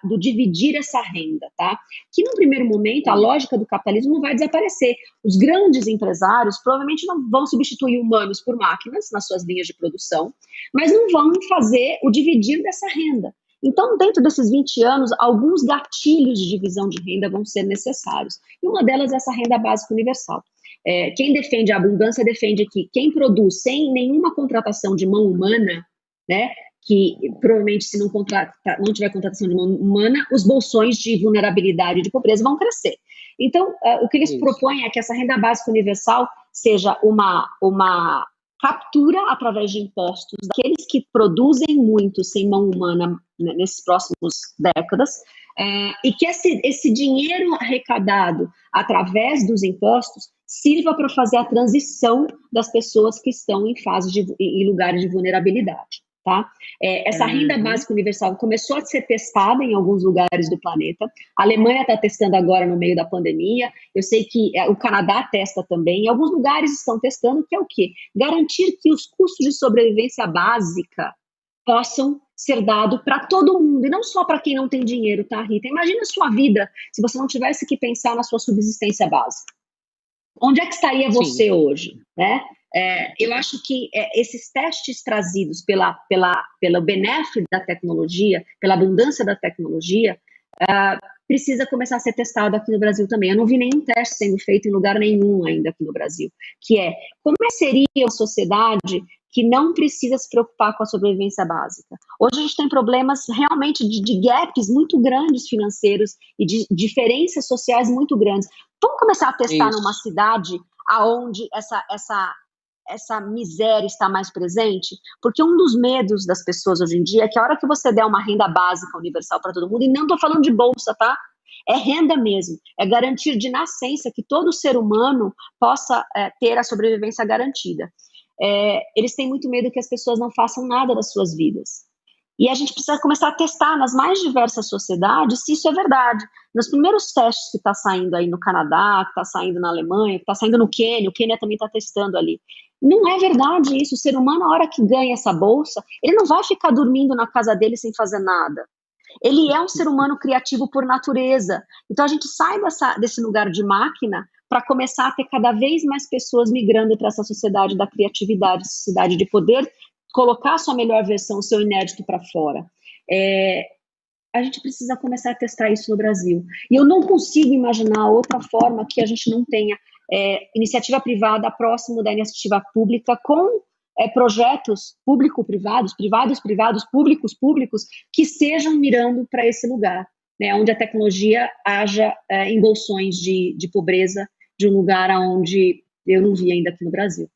Speaker 3: do dividir essa renda, tá? Que no primeiro momento, a lógica do capitalismo não vai desaparecer. Os grandes empresários provavelmente não vão substituir humanos por máquinas nas suas linhas de produção, mas não vão fazer o dividir dessa renda. Então, dentro desses 20 anos, alguns gatilhos de divisão de renda vão ser necessários. E uma delas é essa renda básica universal. Quem defende a abundância defende que quem produz sem nenhuma contratação de mão humana, né, que provavelmente se não tiver contratação de mão humana, os bolsões de vulnerabilidade e de pobreza vão crescer. Então, o que eles propõem é que essa renda básica universal seja uma captura através de impostos daqueles que produzem muito sem mão humana nesses próximos décadas, e que esse dinheiro arrecadado através dos impostos sirva para fazer a transição das pessoas que estão em lugares de vulnerabilidade. Tá? Essa renda básica universal começou a ser testada em alguns lugares do planeta. A Alemanha está testando agora no meio da pandemia. Eu sei que o Canadá testa também. Em alguns lugares estão testando, que é o quê? Garantir que os custos de sobrevivência básica possam ser dados para todo mundo, e não só para quem não tem dinheiro, tá, Rita? Imagina a sua vida se você não tivesse que pensar na sua subsistência básica. Onde é que estaria você hoje, né? Eu acho que esses testes trazidos pelo benefício da tecnologia, pela abundância da tecnologia, precisa começar a ser testado aqui no Brasil também. Eu não vi nenhum teste sendo feito em lugar nenhum ainda aqui no Brasil, que como seria uma sociedade que não precisa se preocupar com a sobrevivência básica. Hoje a gente tem problemas realmente de gaps muito grandes financeiros e de diferenças sociais muito grandes. Vamos começar a testar numa cidade onde essa miséria está mais presente? Porque um dos medos das pessoas hoje em dia é que a hora que você der uma renda básica universal para todo mundo, e não estou falando de bolsa, tá? É renda mesmo, é garantir de nascença que todo ser humano possa ter a sobrevivência garantida. Eles têm muito medo que as pessoas não façam nada das suas vidas. E a gente precisa começar a testar nas mais diversas sociedades se isso é verdade. Nos primeiros testes que está saindo aí no Canadá, que está saindo na Alemanha, que está saindo no Quênia, o Quênia também está testando ali. Não é verdade isso. O ser humano, a hora que ganha essa bolsa, ele não vai ficar dormindo na casa dele sem fazer nada. Ele é um ser humano criativo por natureza. Então a gente sai desse lugar de máquina para começar a ter cada vez mais pessoas migrando para essa sociedade da criatividade, sociedade de poder colocar a sua melhor versão, o seu inédito para fora. A gente precisa começar a testar isso no Brasil. E eu não consigo imaginar outra forma que a gente não tenha iniciativa privada próximo da iniciativa pública com projetos público-privados, privados-privados, públicos-públicos, que estejam mirando para esse lugar, né, onde a tecnologia haja embolsões de pobreza, de um lugar onde eu não vi ainda aqui no Brasil.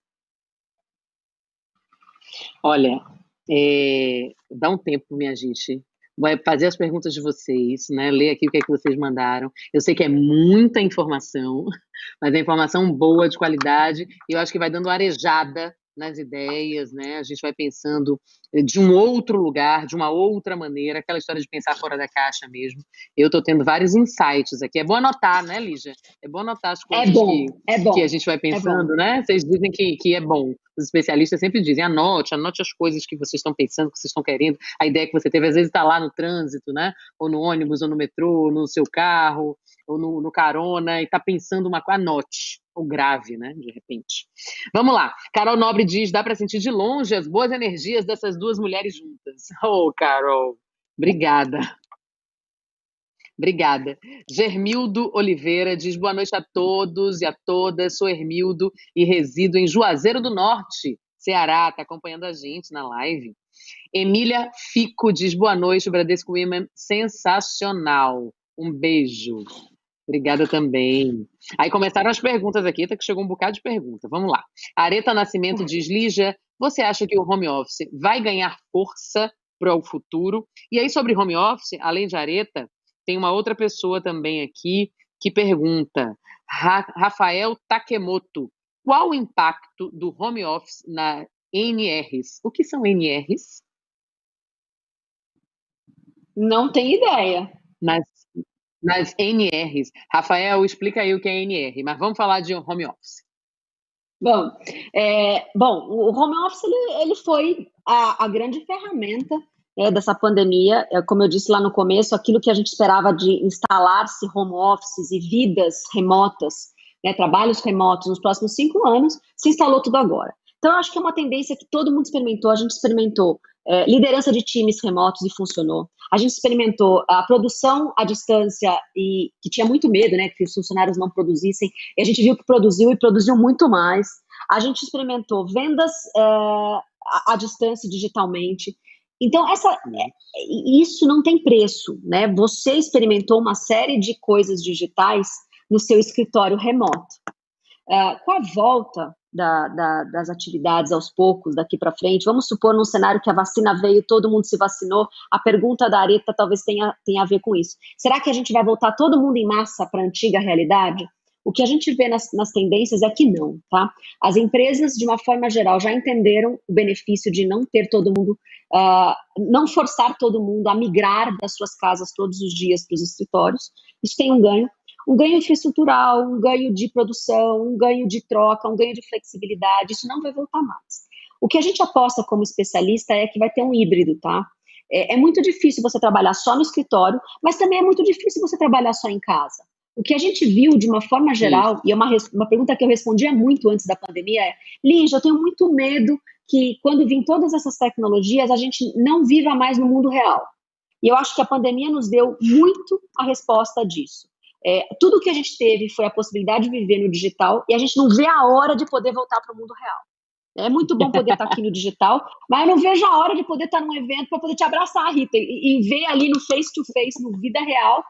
Speaker 2: Olha, dá um tempo, minha gente. Vai fazer as perguntas de vocês, né? Ler aqui o que é que vocês mandaram. Eu sei que é muita informação, mas é informação boa, de qualidade, e eu acho que vai dando arejada nas ideias, né? A gente vai pensando de um outro lugar, de uma outra maneira, aquela história de pensar fora da caixa mesmo. Eu estou tendo vários insights aqui. É bom anotar, né, Lígia? É bom anotar as coisas que a gente vai pensando, né? Vocês dizem que é bom. Os especialistas sempre dizem, anote as coisas que vocês estão pensando, que vocês estão querendo, a ideia que você teve, às vezes está lá no trânsito, né? Ou no ônibus, ou no metrô, ou no seu carro, ou no carona, e está pensando uma coisa, anote. Ou grave, né, de repente. Vamos lá. Carol Nobre diz, dá para sentir de longe as boas energias dessas duas mulheres juntas. Oh, Carol, obrigada. Obrigada. Germildo Oliveira diz, boa noite a todos e a todas, sou Hermildo e resido em Juazeiro do Norte, Ceará, está acompanhando a gente na live. Emília Fico diz, boa noite, Bradesco Women, sensacional. Um beijo. Obrigada também. Aí começaram as perguntas aqui, até que chegou um bocado de pergunta. Vamos lá. Areta Nascimento diz, Lígia, você acha que o home office vai ganhar força para o futuro. E aí, sobre home office, além de Areta, tem uma outra pessoa também aqui que pergunta, Rafael Takemoto, qual o impacto do home office na NRs? O que são NRs?
Speaker 3: Não tenho ideia.
Speaker 2: Nas NRs. Rafael, explica aí o que é NR, mas vamos falar de home office.
Speaker 3: Bom, o home office ele foi a grande ferramenta dessa pandemia. Como eu disse lá no começo, aquilo que a gente esperava de instalar-se home offices e vidas remotas, trabalhos remotos nos próximos 5 anos, se instalou tudo agora. Então, eu acho que é uma tendência que todo mundo experimentou. A gente experimentou liderança de times remotos e funcionou. A gente experimentou a produção à distância e que tinha muito medo, que os funcionários não produzissem. E a gente viu que produziu e produziu muito mais. A gente experimentou vendas à distância digitalmente. Então, isso não tem preço, né? Você experimentou uma série de coisas digitais no seu escritório remoto. Com a volta das atividades aos poucos, daqui para frente, vamos supor num cenário que a vacina veio, todo mundo se vacinou, a pergunta da Areta talvez tenha a ver com isso. Será que a gente vai voltar todo mundo em massa para a antiga realidade? O que a gente vê nas tendências é que não, tá? As empresas, de uma forma geral, já entenderam o benefício de não ter todo mundo, não forçar todo mundo a migrar das suas casas todos os dias para os escritórios. Isso tem um ganho infraestrutural, um ganho de produção, um ganho de troca, um ganho de flexibilidade. Isso não vai voltar mais. O que a gente aposta como especialista é que vai ter um híbrido, tá? É muito difícil você trabalhar só no escritório, mas também é muito difícil você trabalhar só em casa. O que a gente viu, de uma forma geral, e é uma pergunta que eu respondia muito antes da pandemia, Lígia, eu tenho muito medo que, quando vir todas essas tecnologias, a gente não viva mais no mundo real. E eu acho que a pandemia nos deu muito a resposta disso. Tudo que a gente teve foi a possibilidade de viver no digital, e a gente não vê a hora de poder voltar para o mundo real. É muito bom poder estar aqui no digital, mas eu não vejo a hora de poder estar num evento para poder te abraçar, Rita, e ver ali no face-to-face, no vida real,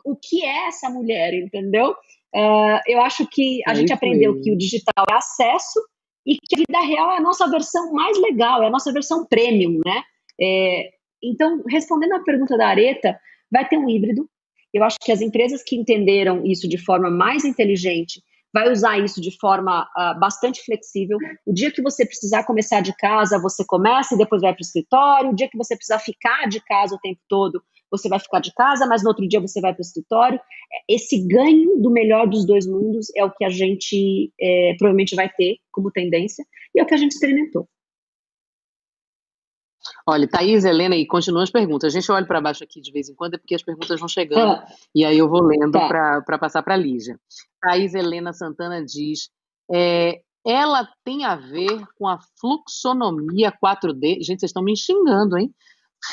Speaker 3: o que é essa mulher, entendeu? Eu acho que a gente aprendeu que o digital é acesso e que a vida real é a nossa versão mais legal, é a nossa versão premium, né? Então, respondendo à pergunta da Areta, vai ter um híbrido. Eu acho que as empresas que entenderam isso de forma mais inteligente vai usar isso de forma bastante flexível. O dia que você precisar começar de casa, você começa e depois vai para o escritório. O dia que você precisar ficar de casa o tempo todo, você vai ficar de casa, mas no outro dia você vai para o escritório. Esse ganho do melhor dos dois mundos é o que a gente provavelmente vai ter como tendência e é o que a gente experimentou.
Speaker 2: Olha, Thaís, Helena, e continuam as perguntas. A gente olha para baixo aqui de vez em quando, é porque as perguntas vão chegando, e aí eu vou lendo para passar para a Lígia. Thaís Helena Santana diz, ela tem a ver com a fluxonomia 4D? Gente, vocês estão me xingando, hein?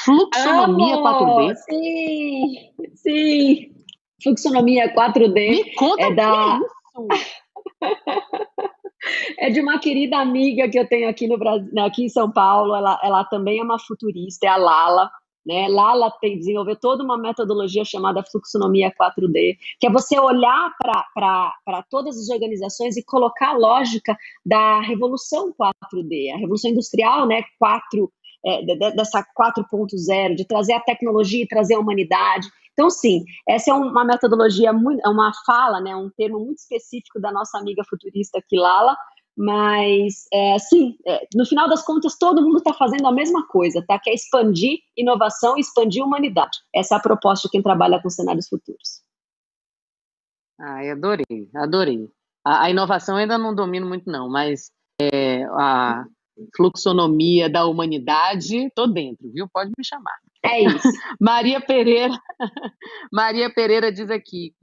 Speaker 2: Fluxonomia 4D?
Speaker 3: Sim. Fluxonomia 4D.
Speaker 2: Me conta o que é isso.
Speaker 3: É de uma querida amiga que eu tenho aqui no Brasil, aqui em São Paulo. Ela também é uma futurista, é a Lala, né? Lala desenvolveu toda uma metodologia chamada fluxonomia 4D, que é você olhar para todas as organizações e colocar a lógica da revolução 4D, a revolução industrial, né? Dessa 4.0, de trazer a tecnologia e trazer a humanidade. Então, sim, essa é uma metodologia, uma fala, né, um termo muito específico da nossa amiga futurista aqui, Lala, mas, sim, no final das contas, todo mundo está fazendo a mesma coisa, tá? Que é expandir inovação e expandir humanidade. Essa é a proposta de quem trabalha com cenários futuros.
Speaker 2: Ai, adorei. A inovação ainda não domino muito, não, mas a fluxonomia da humanidade, tô dentro, viu? Pode me chamar.
Speaker 3: É isso.
Speaker 2: Maria Pereira diz aqui,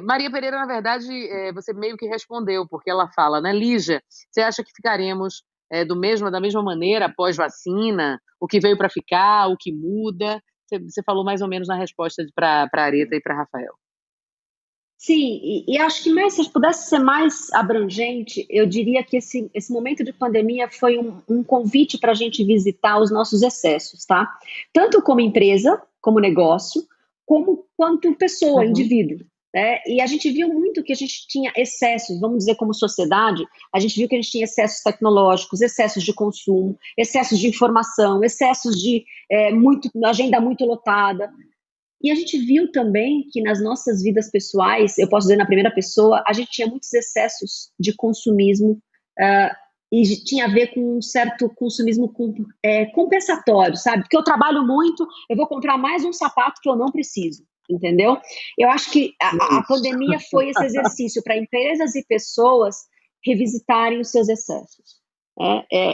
Speaker 2: Maria Pereira, na verdade, você meio que respondeu, porque ela fala, né, Lígia, você acha que ficaremos da mesma maneira após vacina? O que veio para ficar, o que muda? Você falou mais ou menos na resposta para a Areta e para Rafael.
Speaker 3: Sim, e acho que se pudesse ser mais abrangente, eu diria que esse momento de pandemia foi um convite para a gente visitar os nossos excessos, tá? Tanto como empresa, como negócio, quanto pessoa, indivíduo. né? E a gente viu muito que a gente tinha excessos, vamos dizer, como sociedade, a gente viu que a gente tinha excessos tecnológicos, excessos de consumo, excessos de informação, excessos de agenda muito lotada. E a gente viu também que nas nossas vidas pessoais, eu posso dizer na primeira pessoa, a gente tinha muitos excessos de consumismo, e tinha a ver com um certo consumismo compensatório, sabe? Porque eu trabalho muito, eu vou comprar mais um sapato que eu não preciso, entendeu? Eu acho que a pandemia foi esse exercício para empresas e pessoas revisitarem os seus excessos.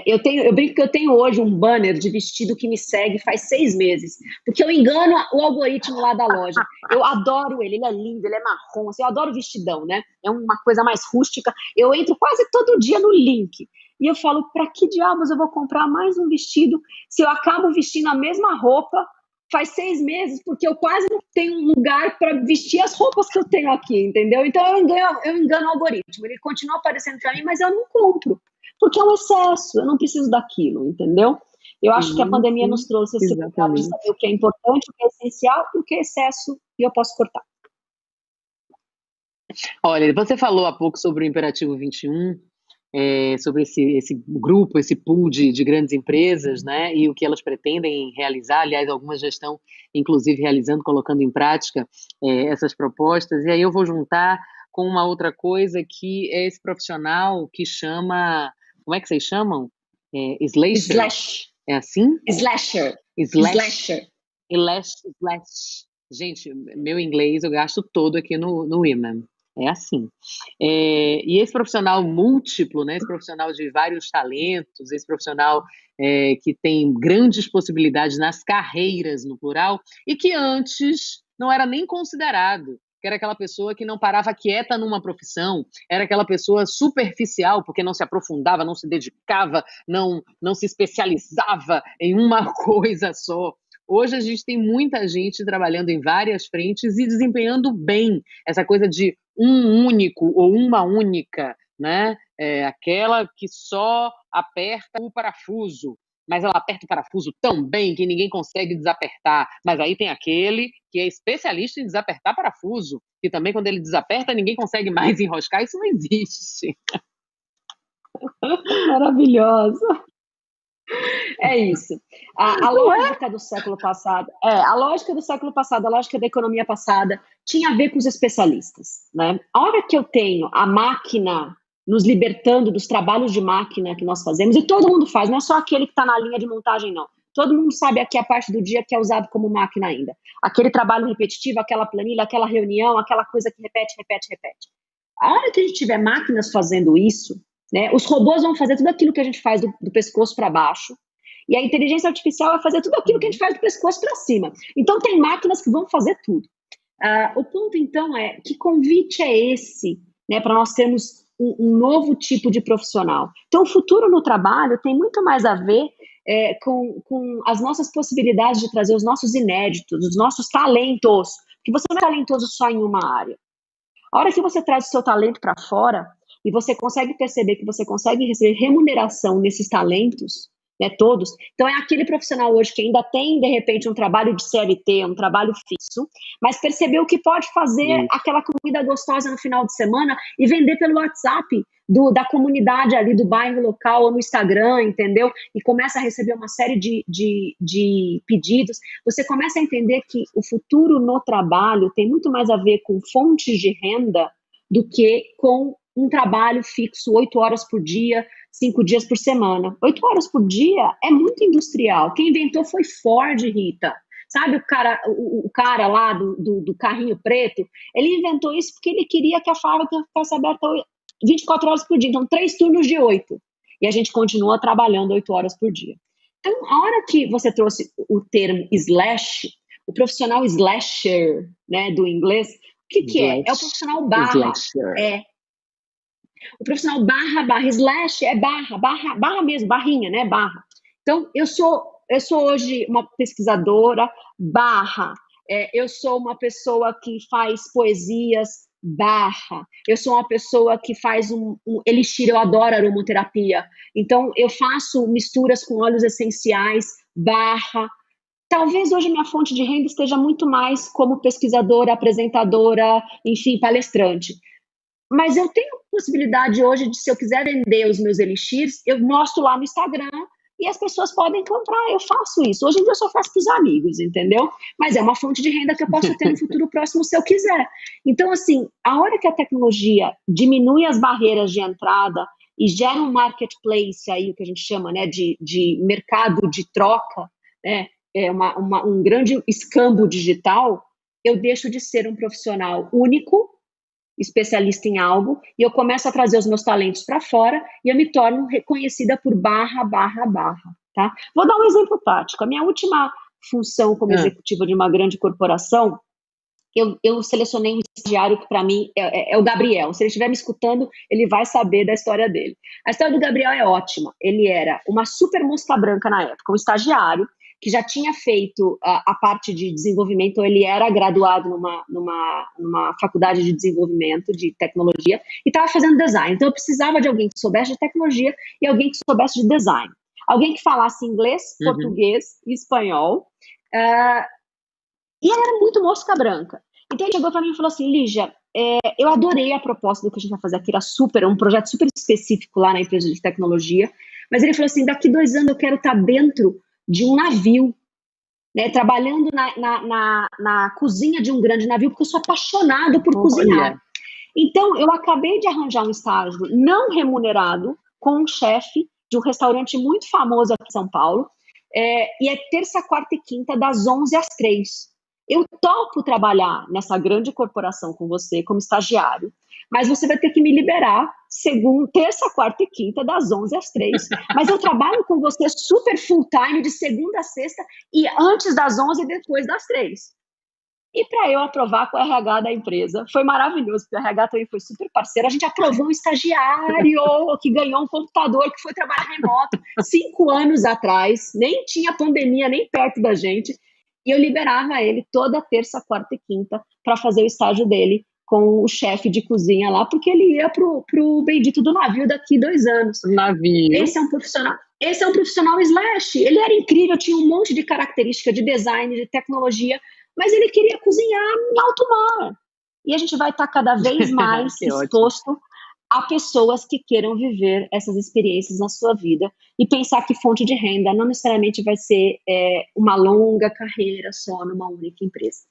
Speaker 3: Eu brinco que eu tenho hoje um banner de vestido que me segue faz 6 meses, porque eu engano o algoritmo lá da loja. Eu adoro ele é lindo, ele é marrom, assim, eu adoro vestidão, né? É uma coisa mais rústica. Eu entro quase todo dia no link. E eu falo, para que diabos eu vou comprar mais um vestido se eu acabo vestindo a mesma roupa faz 6 meses, porque eu quase não tenho um lugar para vestir as roupas que eu tenho aqui, entendeu? Então eu engano o algoritmo, ele continua aparecendo para mim, mas eu não compro, porque é um excesso, eu não preciso daquilo, entendeu? Eu acho que a pandemia nos trouxe esse lugar de saber o que é importante, o que é essencial e o que é excesso, e eu posso cortar.
Speaker 2: Olha, você falou há pouco sobre o Imperativo 21, sobre esse grupo, esse pool de grandes empresas, né, e o que elas pretendem realizar. Aliás, algumas já estão, inclusive, realizando, colocando em prática essas propostas. E aí eu vou juntar com uma outra coisa, que é esse profissional que chama... Como é que vocês chamam?
Speaker 3: Slash.
Speaker 2: É assim?
Speaker 3: Slasher.
Speaker 2: Slasher. Gente, meu inglês eu gasto todo aqui no Women. É assim. E esse profissional múltiplo, né, esse profissional de vários talentos, esse profissional que tem grandes possibilidades nas carreiras, no plural, e que antes não era nem considerado, que era aquela pessoa que não parava quieta numa profissão, era aquela pessoa superficial, porque não se aprofundava, não se dedicava, não se especializava em uma coisa só. Hoje a gente tem muita gente trabalhando em várias frentes e desempenhando bem essa coisa de um único ou uma única, né? Aquela que só aperta o parafuso, mas ela aperta o parafuso tão bem que ninguém consegue desapertar. Mas aí tem aquele que é especialista em desapertar parafuso, que também quando ele desaperta ninguém consegue mais enroscar. Isso não existe.
Speaker 3: Maravilhosa. É isso. A lógica do século passado, a lógica da economia passada tinha a ver com os especialistas, né? A hora que eu tenho a máquina nos libertando dos trabalhos de máquina que nós fazemos, e todo mundo faz, não é só aquele que está na linha de montagem, não. Todo mundo sabe aqui a parte do dia que é usado como máquina ainda. Aquele trabalho repetitivo, aquela planilha, aquela reunião, aquela coisa que repete. A hora que a gente tiver máquinas fazendo isso, né, os robôs vão fazer tudo aquilo que a gente faz do pescoço para baixo, e a inteligência artificial vai fazer tudo aquilo que a gente faz do pescoço para cima. Então, tem máquinas que vão fazer tudo. O ponto, então, é que convite é esse, né, para nós termos um novo tipo de profissional. Então, o futuro no trabalho tem muito mais a ver com as nossas possibilidades de trazer os nossos inéditos, os nossos talentos, porque você não é talentoso só em uma área. A hora que você traz o seu talento para fora e você consegue perceber que você consegue receber remuneração nesses talentos, né, todos, então é aquele profissional hoje que ainda tem, de repente, um trabalho de CLT, um trabalho fixo, mas percebeu que pode fazer aquela comida gostosa no final de semana e vender pelo WhatsApp da comunidade ali do bairro local ou no Instagram, entendeu? E começa a receber uma série de pedidos. Você começa a entender que o futuro no trabalho tem muito mais a ver com fontes de renda do que com um trabalho fixo, 8 horas por dia, 5 dias por semana. 8 horas por dia é muito industrial. Quem inventou foi Ford, Rita. Sabe o cara lá do carrinho preto? Ele inventou isso porque ele queria que a fábrica ficasse aberta 24 horas por dia. Então, 3 turnos de 8. E a gente continua trabalhando 8 horas por dia. Então, a hora que você trouxe o termo slash, o profissional slasher, né, do inglês, o que é? É o profissional barra. O profissional barra, slash é barra mesmo, barrinha, né, barra. Então, eu sou hoje uma pesquisadora, barra, eu sou uma pessoa que faz poesias, barra, eu sou uma pessoa que faz um elixir, eu adoro aromaterapia, então eu faço misturas com óleos essenciais, barra. talvez hoje minha fonte de renda esteja muito mais como pesquisadora, apresentadora, enfim, palestrante. Mas eu tenho possibilidade hoje de, se eu quiser vender os meus elixirs, eu mostro lá no Instagram e as pessoas podem comprar, eu faço isso. Hoje em dia eu só faço para os amigos, entendeu? Mas é uma fonte de renda que eu posso ter no futuro próximo se eu quiser. Então, assim, a hora que a tecnologia diminui as barreiras de entrada e gera um marketplace aí, o que a gente chama, né, de mercado de troca, né, um grande escambo digital, eu deixo de ser um profissional único, especialista em algo, e eu começo a trazer os meus talentos para fora e eu me torno reconhecida por barra, tá? Vou dar um exemplo prático. A minha última função como executiva de uma grande corporação, eu selecionei um estagiário que para mim é o Gabriel. Se ele estiver me escutando, ele vai saber da história dele. A história do Gabriel é ótima. Ele era uma super mosca branca na época, um estagiário que já tinha feito a parte de desenvolvimento, ele era graduado numa faculdade de desenvolvimento de tecnologia e estava fazendo design. Então eu precisava de alguém que soubesse de tecnologia e alguém que soubesse de design. Alguém que falasse inglês, português e espanhol. E ela era muito mosca branca. Então ele chegou para mim e falou assim, Lígia, eu adorei a proposta do que a gente vai fazer aqui, era um projeto super específico lá na empresa de tecnologia, mas ele falou assim, daqui 2 anos eu quero estar dentro de um navio, né, trabalhando na cozinha de um grande navio, porque eu sou apaixonado por cozinhar. Então, eu acabei de arranjar um estágio não remunerado com um chefe de um restaurante muito famoso aqui em São Paulo, e é terça, quarta e quinta, das 11 às 3. Eu topo trabalhar nessa grande corporação com você como estagiário, mas você vai ter que me liberar terça, quarta e quinta, das 11 às 3. Mas eu trabalho com você super full time, de segunda a sexta, e antes das 11 e depois das 3. E para eu aprovar com o RH da empresa, foi maravilhoso, porque o RH também foi super parceiro. A gente aprovou um estagiário que ganhou um computador, que foi trabalhar remoto 5 anos atrás, nem tinha pandemia nem perto da gente. E eu liberava ele toda terça, quarta e quinta para fazer o estágio dele com o chefe de cozinha lá, porque ele ia pro bendito do navio daqui 2 anos.
Speaker 2: Navio.
Speaker 3: Esse é um profissional slash. Ele era incrível, tinha um monte de característica de design, de tecnologia, mas ele queria cozinhar em alto mar. E a gente vai estar cada vez mais exposto a pessoas que queiram viver essas experiências na sua vida e pensar que fonte de renda não necessariamente vai ser uma longa carreira só numa única empresa.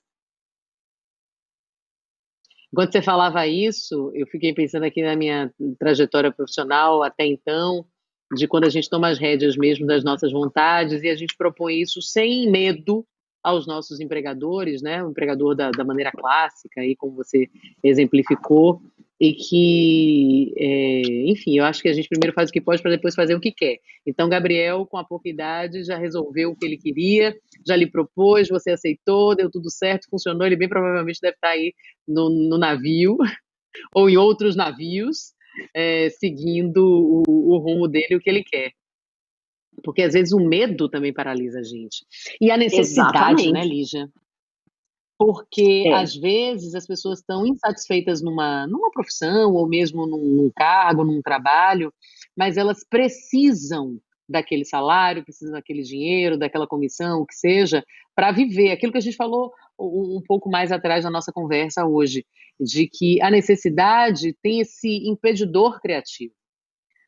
Speaker 2: Quando você falava isso, eu fiquei pensando aqui na minha trajetória profissional até então, de quando a gente toma as rédeas mesmo das nossas vontades e a gente propõe isso sem medo aos nossos empregadores, né? O empregador da maneira clássica, aí, como você exemplificou, e que, enfim, eu acho que a gente primeiro faz o que pode para depois fazer o que quer. Então, Gabriel, com a pouca idade, já resolveu o que ele queria, já lhe propôs, você aceitou, deu tudo certo, funcionou, ele bem provavelmente deve estar aí no navio, ou em outros navios, seguindo o rumo dele, o que ele quer. Porque, às vezes, o medo também paralisa a gente. E a necessidade, né, Lígia? Porque, às vezes, as pessoas estão insatisfeitas numa profissão, ou mesmo num cargo, num trabalho, mas elas precisam daquele salário, precisam daquele dinheiro, daquela comissão, o que seja, para viver. Aquilo que a gente falou um pouco mais atrás na nossa conversa hoje, de que a necessidade tem esse impedidor criativo.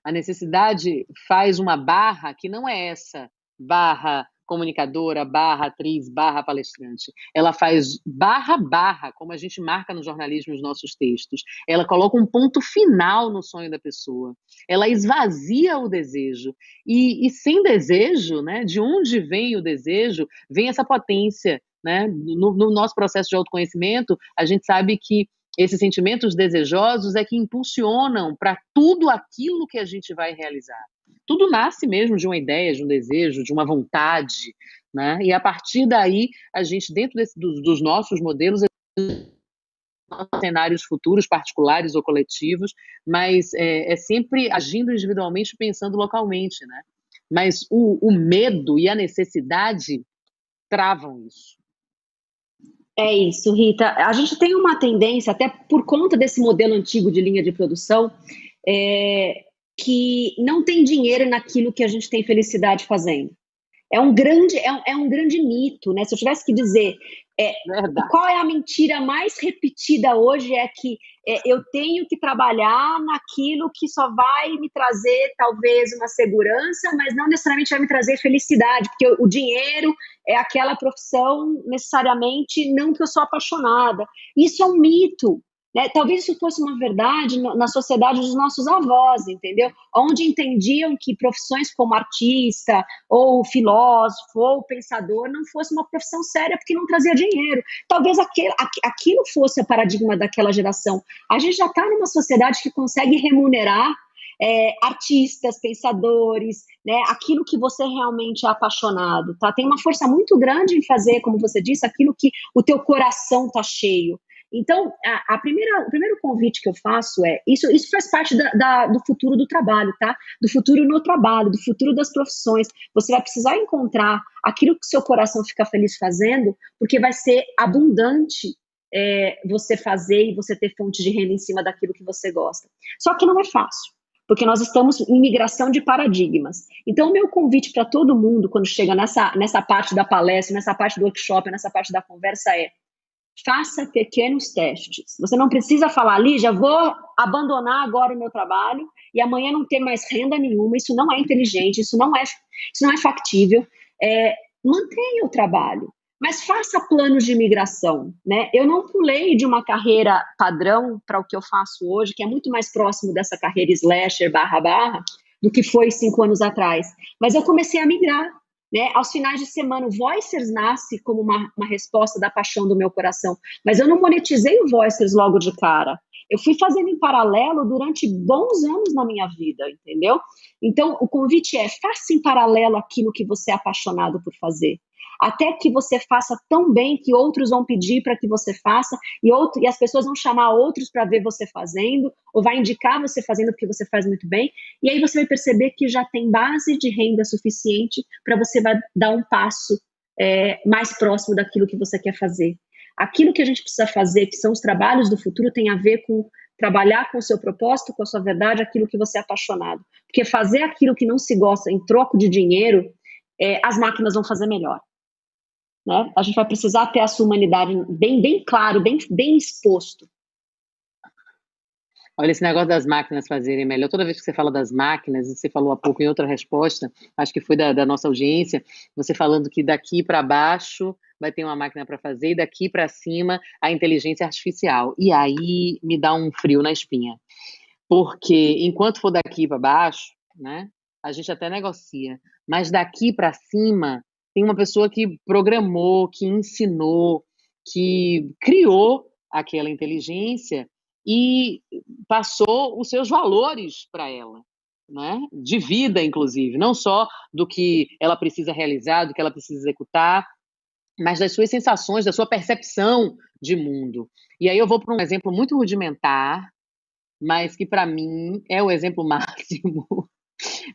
Speaker 2: A necessidade faz uma barra que não é essa barra comunicadora, barra atriz, barra palestrante. Ela faz barra, como a gente marca no jornalismo os nossos textos. Ela coloca um ponto final no sonho da pessoa. Ela esvazia o desejo. E sem desejo, né, de onde vem o desejo, vem essa potência. Né? No nosso processo de autoconhecimento, a gente sabe que esses sentimentos desejosos é que impulsionam para tudo aquilo que a gente vai realizar. Tudo nasce mesmo de uma ideia, de um desejo, de uma vontade, né? E a partir daí, a gente, dentro dos nossos modelos, cenários futuros, particulares ou coletivos, mas é sempre agindo individualmente, pensando localmente, né? Mas o medo e a necessidade travam isso.
Speaker 3: É isso, Rita. A gente tem uma tendência, até por conta desse modelo antigo de linha de produção, que não tem dinheiro naquilo que a gente tem felicidade fazendo. é um grande mito, né? Se eu tivesse que dizer
Speaker 2: Verdade.
Speaker 3: qual é a mentira mais repetida hoje, é que eu tenho que trabalhar naquilo que só vai me trazer talvez uma segurança, mas não necessariamente vai me trazer felicidade, porque o dinheiro é aquela profissão necessariamente não que eu sou apaixonada. Isso é um mito. Né? Talvez isso fosse uma verdade na sociedade dos nossos avós, entendeu? Onde entendiam que profissões como artista, ou filósofo, ou pensador, não fosse uma profissão séria porque não trazia dinheiro. Talvez aquilo fosse o paradigma daquela geração. A gente já está numa sociedade que consegue remunerar artistas, pensadores, né, aquilo que você realmente é apaixonado, tá? Tem uma força muito grande em fazer, como você disse, aquilo que o teu coração tá cheio. Então, o primeiro convite que eu faço isso faz parte do futuro do trabalho, tá? Do futuro no trabalho, do futuro das profissões. Você vai precisar encontrar aquilo que seu coração fica feliz fazendo, porque vai ser abundante você fazer e você ter fonte de renda em cima daquilo que você gosta. Só que não é fácil, porque nós estamos em migração de paradigmas. Então, o meu convite para todo mundo, quando chega nessa parte da palestra, nessa parte do workshop, nessa parte da conversa faça pequenos testes. Você não precisa falar, Lígia, vou abandonar agora o meu trabalho e amanhã não ter mais renda nenhuma. Isso não é inteligente, isso não é factível. Mantenha o trabalho, mas faça planos de migração. Né? Eu não pulei de uma carreira padrão para o que eu faço hoje, que é muito mais próximo dessa carreira slasher, barra, do que foi 5 anos atrás. Mas eu comecei a migrar. Né? Aos finais de semana, o Voicers nasce como uma resposta da paixão do meu coração, mas eu não monetizei o Voicers logo de cara. Eu fui fazendo em paralelo durante bons anos na minha vida, entendeu? Então, o convite faça em paralelo aquilo que você é apaixonado por fazer. Até que você faça tão bem que outros vão pedir para que você faça e as pessoas vão chamar outros para ver você fazendo, ou vai indicar você fazendo porque você faz muito bem, e aí você vai perceber que já tem base de renda suficiente para você dar um passo mais próximo daquilo que você quer fazer. Aquilo que a gente precisa fazer, que são os trabalhos do futuro, tem a ver com trabalhar com o seu propósito, com a sua verdade, aquilo que você é apaixonado. Porque fazer aquilo que não se gosta em troco de dinheiro, as máquinas vão fazer melhor. Né? A gente vai precisar ter a sua humanidade bem, bem claro, bem, bem exposto.
Speaker 2: Olha, esse negócio das máquinas fazerem melhor. Toda vez que você fala das máquinas, você falou há pouco em outra resposta, acho que foi da nossa audiência, você falando que daqui para baixo vai ter uma máquina para fazer e daqui para cima a inteligência artificial. E aí me dá um frio na espinha. Porque enquanto for daqui para baixo, né, a gente até negocia. Mas daqui para cima tem uma pessoa que programou, que ensinou, que criou aquela inteligência e passou os seus valores para ela, né? De vida, inclusive, não só do que ela precisa realizar, do que ela precisa executar, mas das suas sensações, da sua percepção de mundo. E aí eu vou para um exemplo muito rudimentar, mas que para mim é o exemplo máximo.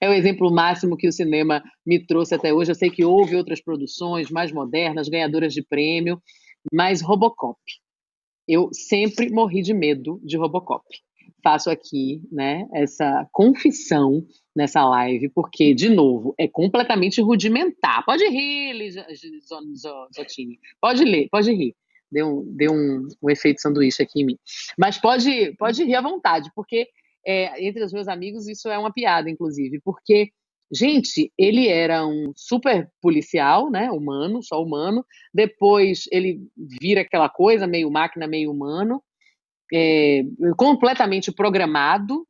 Speaker 2: É o exemplo máximo que o cinema me trouxe até hoje. Eu sei que houve outras produções mais modernas, ganhadoras de prêmio, mas Robocop. Eu sempre morri de medo de Robocop. Faço aqui, né, essa confissão nessa live, porque, de novo, é completamente rudimentar. Pode rir, Zottini. Pode rir. Deu um efeito sanduíche aqui em mim. Mas pode rir à vontade, porque entre os meus amigos isso é uma piada, inclusive, porque, gente, ele era um super policial, né, humano, só humano, depois ele vira aquela coisa, meio máquina, meio humano, completamente programado,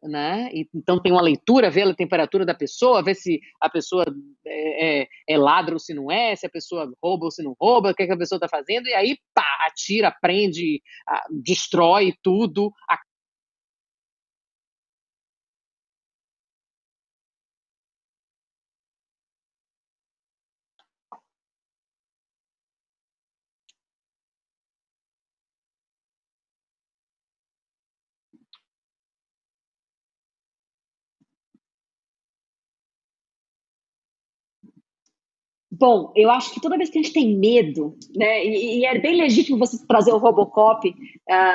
Speaker 2: né? Então tem uma leitura, vê a temperatura da pessoa, vê se a pessoa é ladra ou se não é, se a pessoa rouba ou se não rouba, o que a pessoa está fazendo, e aí pá, atira, prende, destrói tudo.
Speaker 3: Bom, eu acho que toda vez que a gente tem medo, né, e é bem legítimo você trazer o Robocop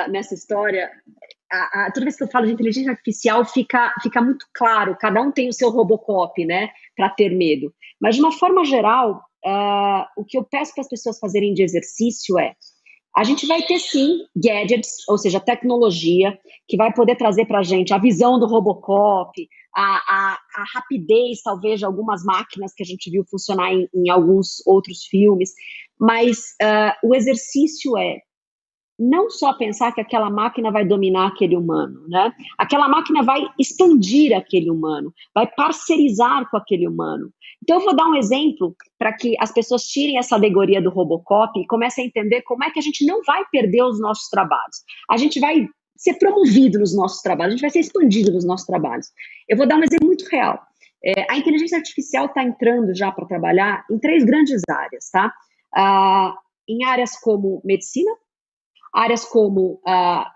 Speaker 3: nessa história, toda vez que eu falo de inteligência artificial, fica muito claro, cada um tem o seu Robocop, né, para ter medo. Mas, de uma forma geral, o que eu peço para as pessoas fazerem de exercício a gente vai ter, sim, gadgets, ou seja, tecnologia, que vai poder trazer para a gente a visão do Robocop, a rapidez, talvez, de algumas máquinas que a gente viu funcionar em alguns outros filmes, mas o exercício não só pensar que aquela máquina vai dominar aquele humano, né? Aquela máquina vai expandir aquele humano, vai parcerizar com aquele humano. Então, eu vou dar um exemplo para que as pessoas tirem essa alegoria do Robocop e comecem a entender como é que a gente não vai perder os nossos trabalhos. A gente vai ser promovido nos nossos trabalhos, a gente vai ser expandido nos nossos trabalhos. Eu vou dar um exemplo muito real. A inteligência artificial está entrando já para trabalhar em 3 grandes áreas, tá? Em áreas como medicina, áreas como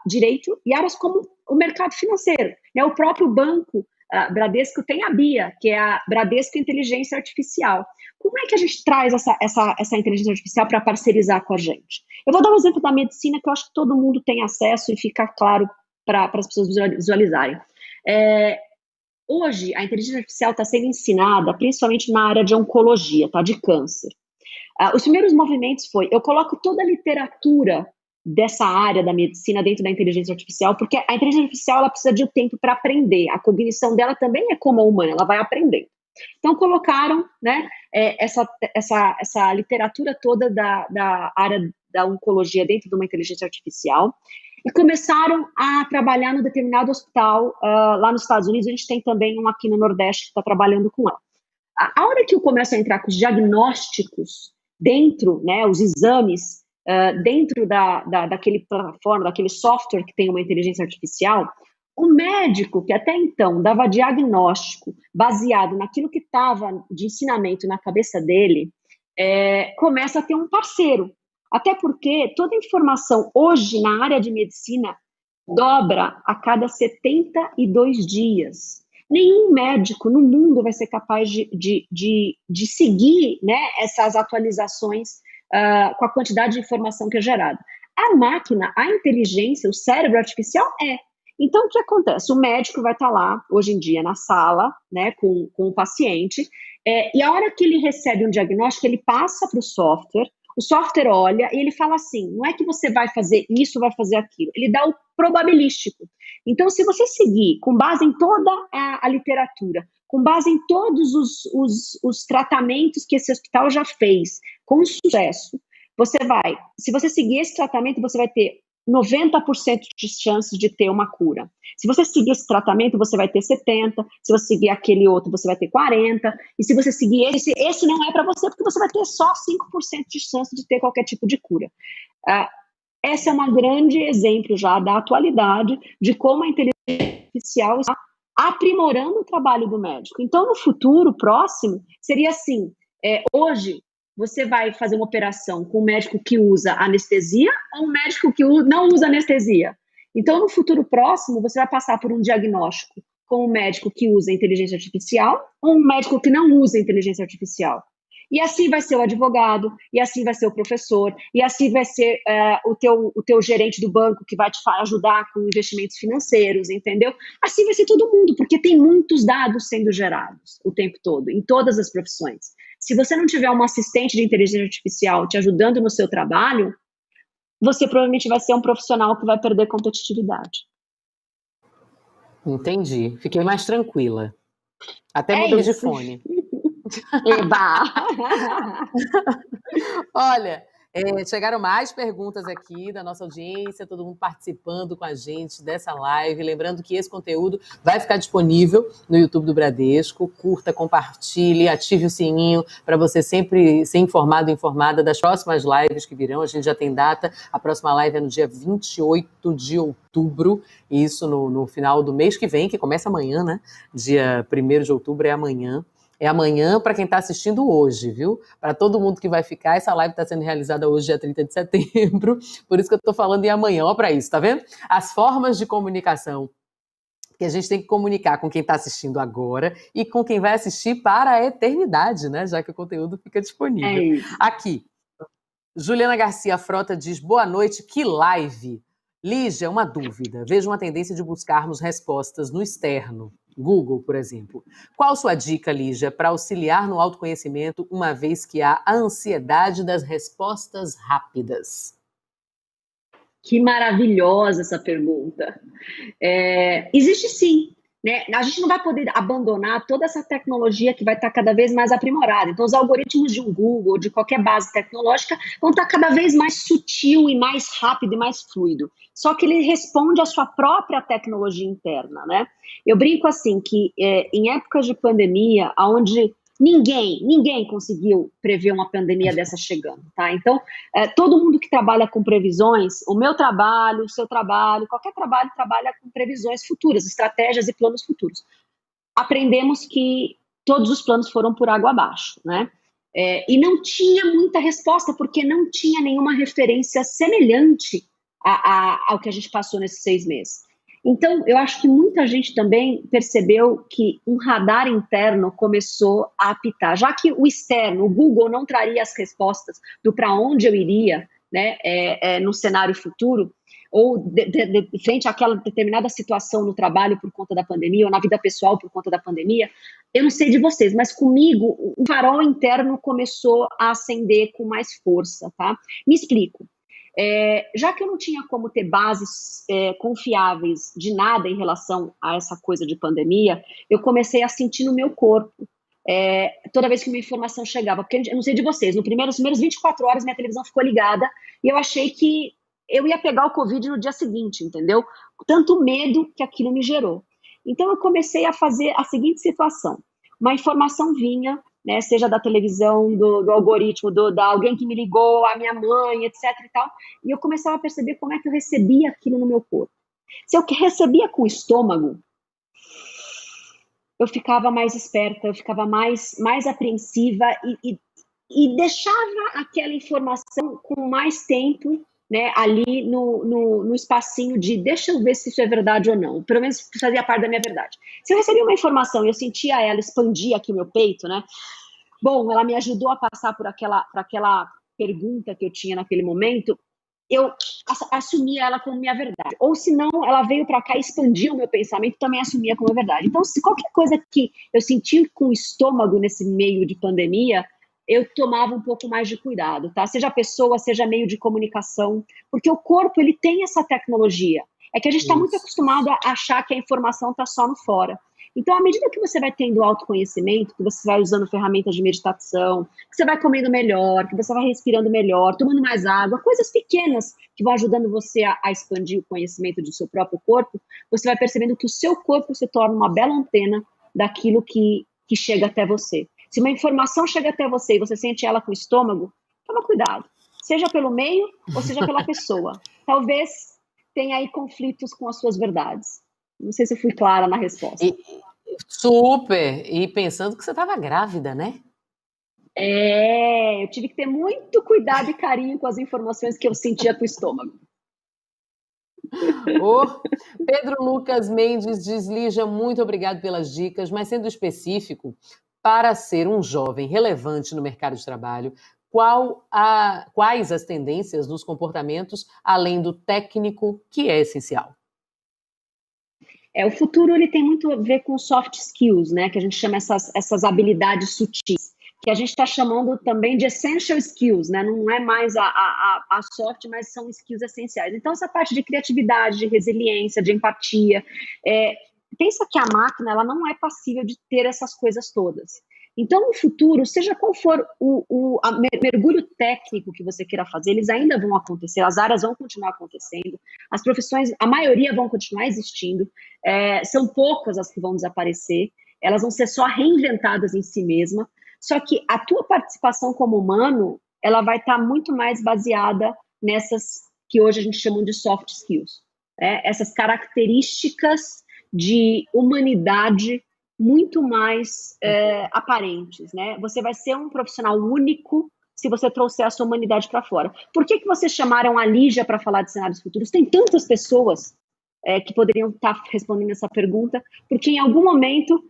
Speaker 3: direito e áreas como o mercado financeiro. O próprio banco Bradesco tem a BIA, que é a Bradesco Inteligência Artificial. Como é que a gente traz essa inteligência artificial para parcerizar com a gente? Eu vou dar um exemplo da medicina que eu acho que todo mundo tem acesso e fica claro para as pessoas visualizarem. Hoje, a inteligência artificial está sendo ensinada principalmente na área de oncologia, tá? De câncer. Os primeiros movimentos eu coloco toda a literatura dessa área da medicina dentro da inteligência artificial, porque a inteligência artificial ela precisa de tempo para aprender, a cognição dela também é como a humana, ela vai aprender. Então colocaram, né, essa literatura toda da área da oncologia dentro de uma inteligência artificial e começaram a trabalhar no determinado hospital lá nos Estados Unidos. A gente tem também um aqui no Nordeste que está trabalhando com ela. A hora que eu começo a entrar com os diagnósticos dentro, né, os exames dentro daquele plataforma, daquele software que tem uma inteligência artificial, o médico que até então dava diagnóstico baseado naquilo que estava de ensinamento na cabeça dele, começa a ter um parceiro. Até porque toda informação hoje na área de medicina dobra a cada 72 dias. Nenhum médico no mundo vai ser capaz de seguir, né, essas atualizações com a quantidade de informação que é gerada. A máquina, a inteligência, o cérebro artificial Então, o que acontece? O médico vai estar lá, hoje em dia, na sala, né, com o paciente, e a hora que ele recebe um diagnóstico, ele passa para o software olha e ele fala assim, não é que você vai fazer isso, vai fazer aquilo, ele dá o probabilístico. Então, se você seguir com base em toda a literatura, com base em todos os tratamentos que esse hospital já fez, com sucesso, se você seguir esse tratamento, você vai ter 90% de chances de ter uma cura. Se você seguir esse tratamento, você vai ter 70%, se você seguir aquele outro, você vai ter 40%, e se você seguir esse não é para você, porque você vai ter só 5% de chance de ter qualquer tipo de cura. Esse é um grande exemplo já da atualidade de como a inteligência artificial está aprimorando o trabalho do médico. Então, no futuro próximo, seria assim, hoje, você vai fazer uma operação com um médico que usa anestesia ou um médico que não usa anestesia? Então, no futuro próximo, você vai passar por um diagnóstico com um médico que usa inteligência artificial ou um médico que não usa inteligência artificial. E assim vai ser o advogado, e assim vai ser o professor, e assim vai ser o teu gerente do banco que vai te ajudar com investimentos financeiros, entendeu? Assim vai ser todo mundo, porque tem muitos dados sendo gerados o tempo todo, em todas as profissões. Se você não tiver um assistente de inteligência artificial te ajudando no seu trabalho, você provavelmente vai ser um profissional que vai perder competitividade.
Speaker 2: Entendi. Fiquei mais tranquila. Até mudei de fone.
Speaker 3: Eba!
Speaker 2: Olha, chegaram mais perguntas aqui da nossa audiência, todo mundo participando com a gente dessa live. Lembrando que esse conteúdo vai ficar disponível no YouTube do Bradesco. Curta, compartilhe, ative o sininho para você sempre ser informado e informada das próximas lives que virão. A gente já tem data. A próxima live é no dia 28 de outubro. Isso no final do mês que vem, que começa amanhã, né? Dia 1º de outubro é amanhã. É amanhã para quem está assistindo hoje, viu? Para todo mundo que vai ficar, essa live está sendo realizada hoje, dia 30 de setembro, por isso que eu estou falando em amanhã, ó para isso, tá vendo? As formas de comunicação que a gente tem que comunicar com quem está assistindo agora e com quem vai assistir para a eternidade, né? Já que o conteúdo fica disponível. Aqui, Juliana Garcia Frota diz, boa noite, que live! Lígia, uma dúvida. Vejo uma tendência de buscarmos respostas no externo, Google, por exemplo. Qual sua dica, Lígia, para auxiliar no autoconhecimento, uma vez que há a ansiedade das respostas rápidas?
Speaker 3: Que maravilhosa essa pergunta. Existe sim, né? A gente não vai poder abandonar toda essa tecnologia que vai estar cada vez mais aprimorada. Então, os algoritmos de um Google, de qualquer base tecnológica, vão estar cada vez mais sutil e mais rápido e mais fluido. Só que ele responde à sua própria tecnologia interna, né? Eu brinco assim que em épocas de pandemia, onde ninguém conseguiu prever uma pandemia dessa chegando, tá? Então, todo mundo que trabalha com previsões, o meu trabalho, o seu trabalho, qualquer trabalho trabalha com previsões futuras, estratégias e planos futuros. Aprendemos que todos os planos foram por água abaixo, né? E não tinha muita resposta, porque não tinha nenhuma referência semelhante ao que a gente passou nesses 6 meses. Então, eu acho que muita gente também percebeu que um radar interno começou a apitar, já que o externo, o Google, não traria as respostas do para onde eu iria, né, no cenário futuro, ou de frente àquela determinada situação no trabalho por conta da pandemia, ou na vida pessoal por conta da pandemia. Eu não sei de vocês, mas comigo o farol interno começou a acender com mais força, tá? Me explico. Já que eu não tinha como ter bases confiáveis de nada em relação a essa coisa de pandemia, eu comecei a sentir no meu corpo toda vez que uma informação chegava, porque eu não sei de vocês, nos primeiros 24 horas minha televisão ficou ligada e eu achei que eu ia pegar o Covid no dia seguinte, entendeu? Tanto medo que aquilo me gerou. Então eu comecei a fazer a seguinte situação: uma informação vinha, né, seja da televisão, do algoritmo, da alguém que me ligou, a minha mãe, etc e tal, e eu começava a perceber como é que eu recebia aquilo no meu corpo. Se eu recebia com o estômago, eu ficava mais esperta, eu ficava mais apreensiva e deixava aquela informação com mais tempo, né, ali no espacinho de deixa eu ver se isso é verdade ou não, pelo menos fazia parte da minha verdade. Se eu recebia uma informação e eu sentia ela expandir aqui o meu peito, né, bom, ela me ajudou a passar por aquela pergunta que eu tinha naquele momento, eu assumia ela como minha verdade. Ou se não, ela veio para cá e expandia o meu pensamento, também assumia como verdade. Então, se qualquer coisa que eu senti com o estômago nesse meio de pandemia, eu tomava um pouco mais de cuidado, tá? Seja pessoa, seja meio de comunicação, porque o corpo, ele tem essa tecnologia. É que a gente está muito acostumado a achar que a informação está só no fora. Então, à medida que você vai tendo autoconhecimento, que você vai usando ferramentas de meditação, que você vai comendo melhor, que você vai respirando melhor, tomando mais água, coisas pequenas que vão ajudando você a expandir o conhecimento do seu próprio corpo, você vai percebendo que o seu corpo se torna uma bela antena daquilo que chega até você. Se uma informação chega até você e você sente ela com o estômago, toma cuidado. Seja pelo meio ou seja pela pessoa. Talvez tenha aí conflitos com as suas verdades. Não sei se eu fui clara na resposta.
Speaker 2: Super! E pensando que você estava grávida, né?
Speaker 3: Eu tive que ter muito cuidado e carinho com as informações que eu sentia com o estômago.
Speaker 2: Pedro Lucas Mendes diz: Lígia, muito obrigado pelas dicas, mas sendo específico, para ser um jovem relevante no mercado de trabalho, quais as tendências nos comportamentos, além do técnico, que é essencial?
Speaker 3: O futuro ele tem muito a ver com soft skills, né? Que a gente chama essas habilidades sutis, que a gente está chamando também de essential skills, né? Não é mais a soft, mas são skills essenciais. Então, essa parte de criatividade, de resiliência, de empatia, pensa que a máquina ela não é passível de ter essas coisas todas. Então, no futuro, seja qual for o mergulho técnico que você queira fazer, eles ainda vão acontecer, as áreas vão continuar acontecendo, as profissões, a maioria vão continuar existindo, são poucas as que vão desaparecer, elas vão ser só reinventadas em si mesma, só que a tua participação como humano, ela vai estar muito mais baseada nessas que hoje a gente chama de soft skills, essas características de humanidade muito mais aparentes, né? Você vai ser um profissional único se você trouxer a sua humanidade para fora. Por que vocês chamaram a Lígia para falar de cenários futuros? Tem tantas pessoas que poderiam estar respondendo essa pergunta, porque em algum momento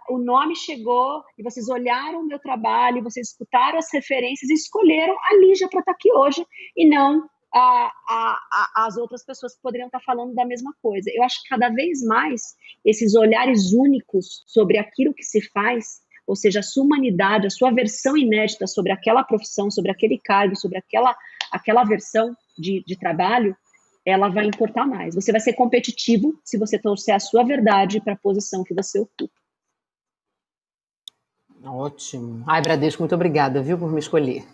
Speaker 3: o nome chegou e vocês olharam o meu trabalho, vocês escutaram as referências e escolheram a Lígia para estar aqui hoje e não as outras pessoas que poderiam estar falando da mesma coisa. Eu acho que cada vez mais esses olhares únicos sobre aquilo que se faz, ou seja, a sua humanidade, a sua versão inédita sobre aquela profissão, sobre aquele cargo, sobre aquela versão de trabalho, ela vai importar mais. Você vai ser competitivo se você trouxer a sua verdade para a posição que você ocupa.
Speaker 2: Ótimo. Ai, Bradesco, muito obrigada, viu, por me escolher.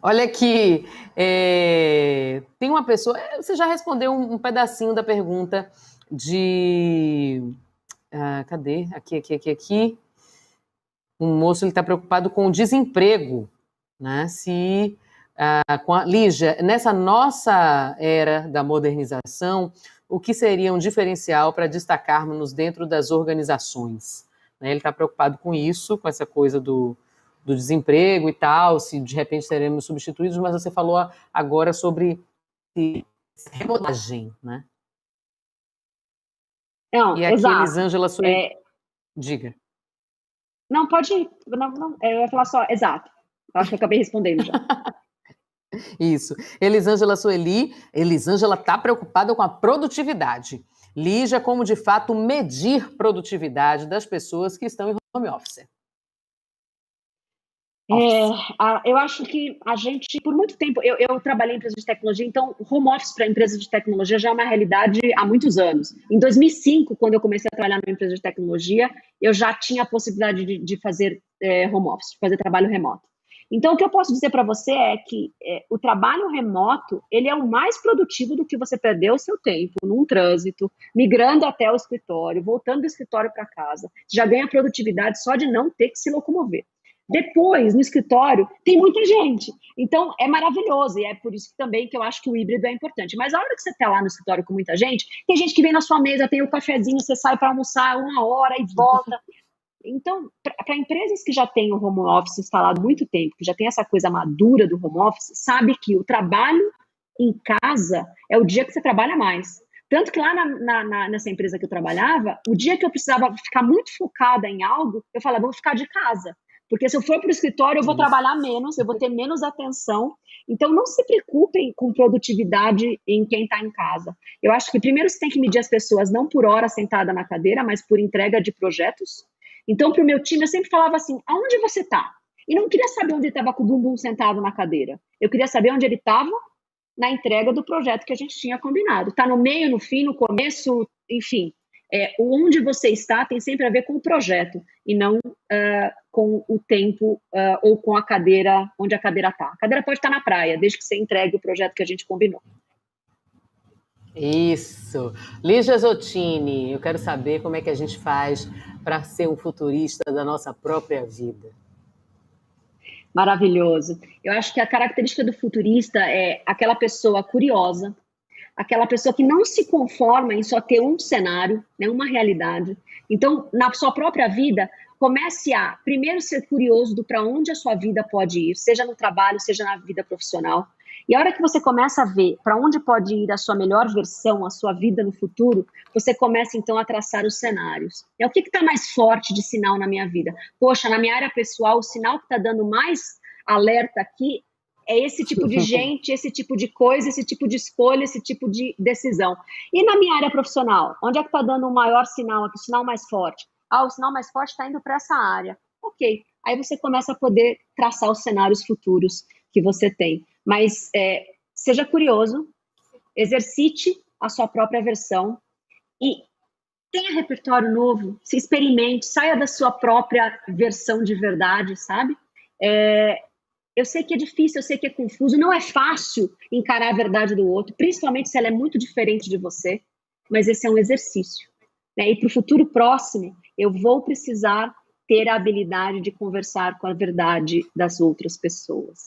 Speaker 2: Olha aqui, tem uma pessoa... Você já respondeu um pedacinho da pergunta de... cadê? Aqui. Um moço, ele está preocupado com o desemprego, né? Lígia, nessa nossa era da modernização, o que seria um diferencial para destacarmos dentro das organizações? Ele está preocupado com isso, com essa coisa do desemprego e tal, se de repente seremos substituídos, mas você falou agora sobre remodelagem, né?
Speaker 3: Não,
Speaker 2: e aqui,
Speaker 3: exato.
Speaker 2: Elisângela, diga.
Speaker 3: Não, pode ir. Não, eu ia falar só, exato. Acho que eu acabei respondendo já.
Speaker 2: Isso. Elisângela Sueli, Elisângela está preocupada com a produtividade. Lígia, como de fato medir produtividade das pessoas que estão em home office?
Speaker 3: Eu acho que a gente, por muito tempo, eu trabalhei em empresa de tecnologia, então home office para empresas de tecnologia já é uma realidade há muitos anos. Em 2005, quando eu comecei a trabalhar numa empresa de tecnologia, eu já tinha a possibilidade de fazer home office, de fazer trabalho remoto. Então, o que eu posso dizer para você é que o trabalho remoto, ele é o mais produtivo do que você perder o seu tempo num trânsito, migrando até o escritório, voltando do escritório para casa. Você já ganha produtividade só de não ter que se locomover. Depois, no escritório, tem muita gente. Então, é maravilhoso. E é por isso também que eu acho que o híbrido é importante. Mas a hora que você está lá no escritório com muita gente, tem gente que vem na sua mesa, tem o cafezinho, você sai para almoçar 1 hora e volta. Então, para empresas que já têm o home office instalado há muito tempo, que já tem essa coisa madura do home office, sabe que o trabalho em casa é o dia que você trabalha mais. Tanto que lá nessa empresa que eu trabalhava, o dia que eu precisava ficar muito focada em algo, eu falava, vou ficar de casa. Porque se eu for para o escritório, eu vou trabalhar menos, eu vou ter menos atenção. Então, não se preocupem com produtividade em quem está em casa. Eu acho que primeiro você tem que medir as pessoas não por hora sentada na cadeira, mas por entrega de projetos. Então, para o meu time, eu sempre falava assim, aonde você está? E não queria saber onde ele estava com o bumbum sentado na cadeira. Eu queria saber onde ele estava na entrega do projeto que a gente tinha combinado. Está no meio, no fim, no começo, enfim. Onde você está tem sempre a ver com o projeto e não com o tempo ou com a cadeira, onde a cadeira está. A cadeira pode estar na praia, desde que você entregue o projeto que a gente combinou.
Speaker 2: Isso. Lígia Zottini, eu quero saber como é que a gente faz para ser um futurista da nossa própria vida.
Speaker 3: Maravilhoso. Eu acho que a característica do futurista é aquela pessoa curiosa, aquela pessoa que não se conforma em só ter um cenário, né, uma realidade. Então, na sua própria vida, comece a, primeiro, ser curioso do para onde a sua vida pode ir, seja no trabalho, seja na vida profissional. E a hora que você começa a ver para onde pode ir a sua melhor versão, a sua vida no futuro, você começa, então, a traçar os cenários. O que está mais forte de sinal na minha vida? Poxa, na minha área pessoal, o sinal que está dando mais alerta aqui é esse tipo de gente, esse tipo de coisa, esse tipo de escolha, esse tipo de decisão. E na minha área profissional, onde é que está dando o maior sinal aqui, o sinal mais forte? O sinal mais forte está indo para essa área. Ok, aí você começa a poder traçar os cenários futuros que você tem. Mas seja curioso, exercite a sua própria versão e tenha repertório novo, se experimente, saia da sua própria versão de verdade, sabe? Eu sei que é difícil, eu sei que é confuso, não é fácil encarar a verdade do outro, principalmente se ela é muito diferente de você, mas esse é um exercício. Né? E para o futuro próximo, eu vou precisar ter a habilidade de conversar com a verdade das outras pessoas.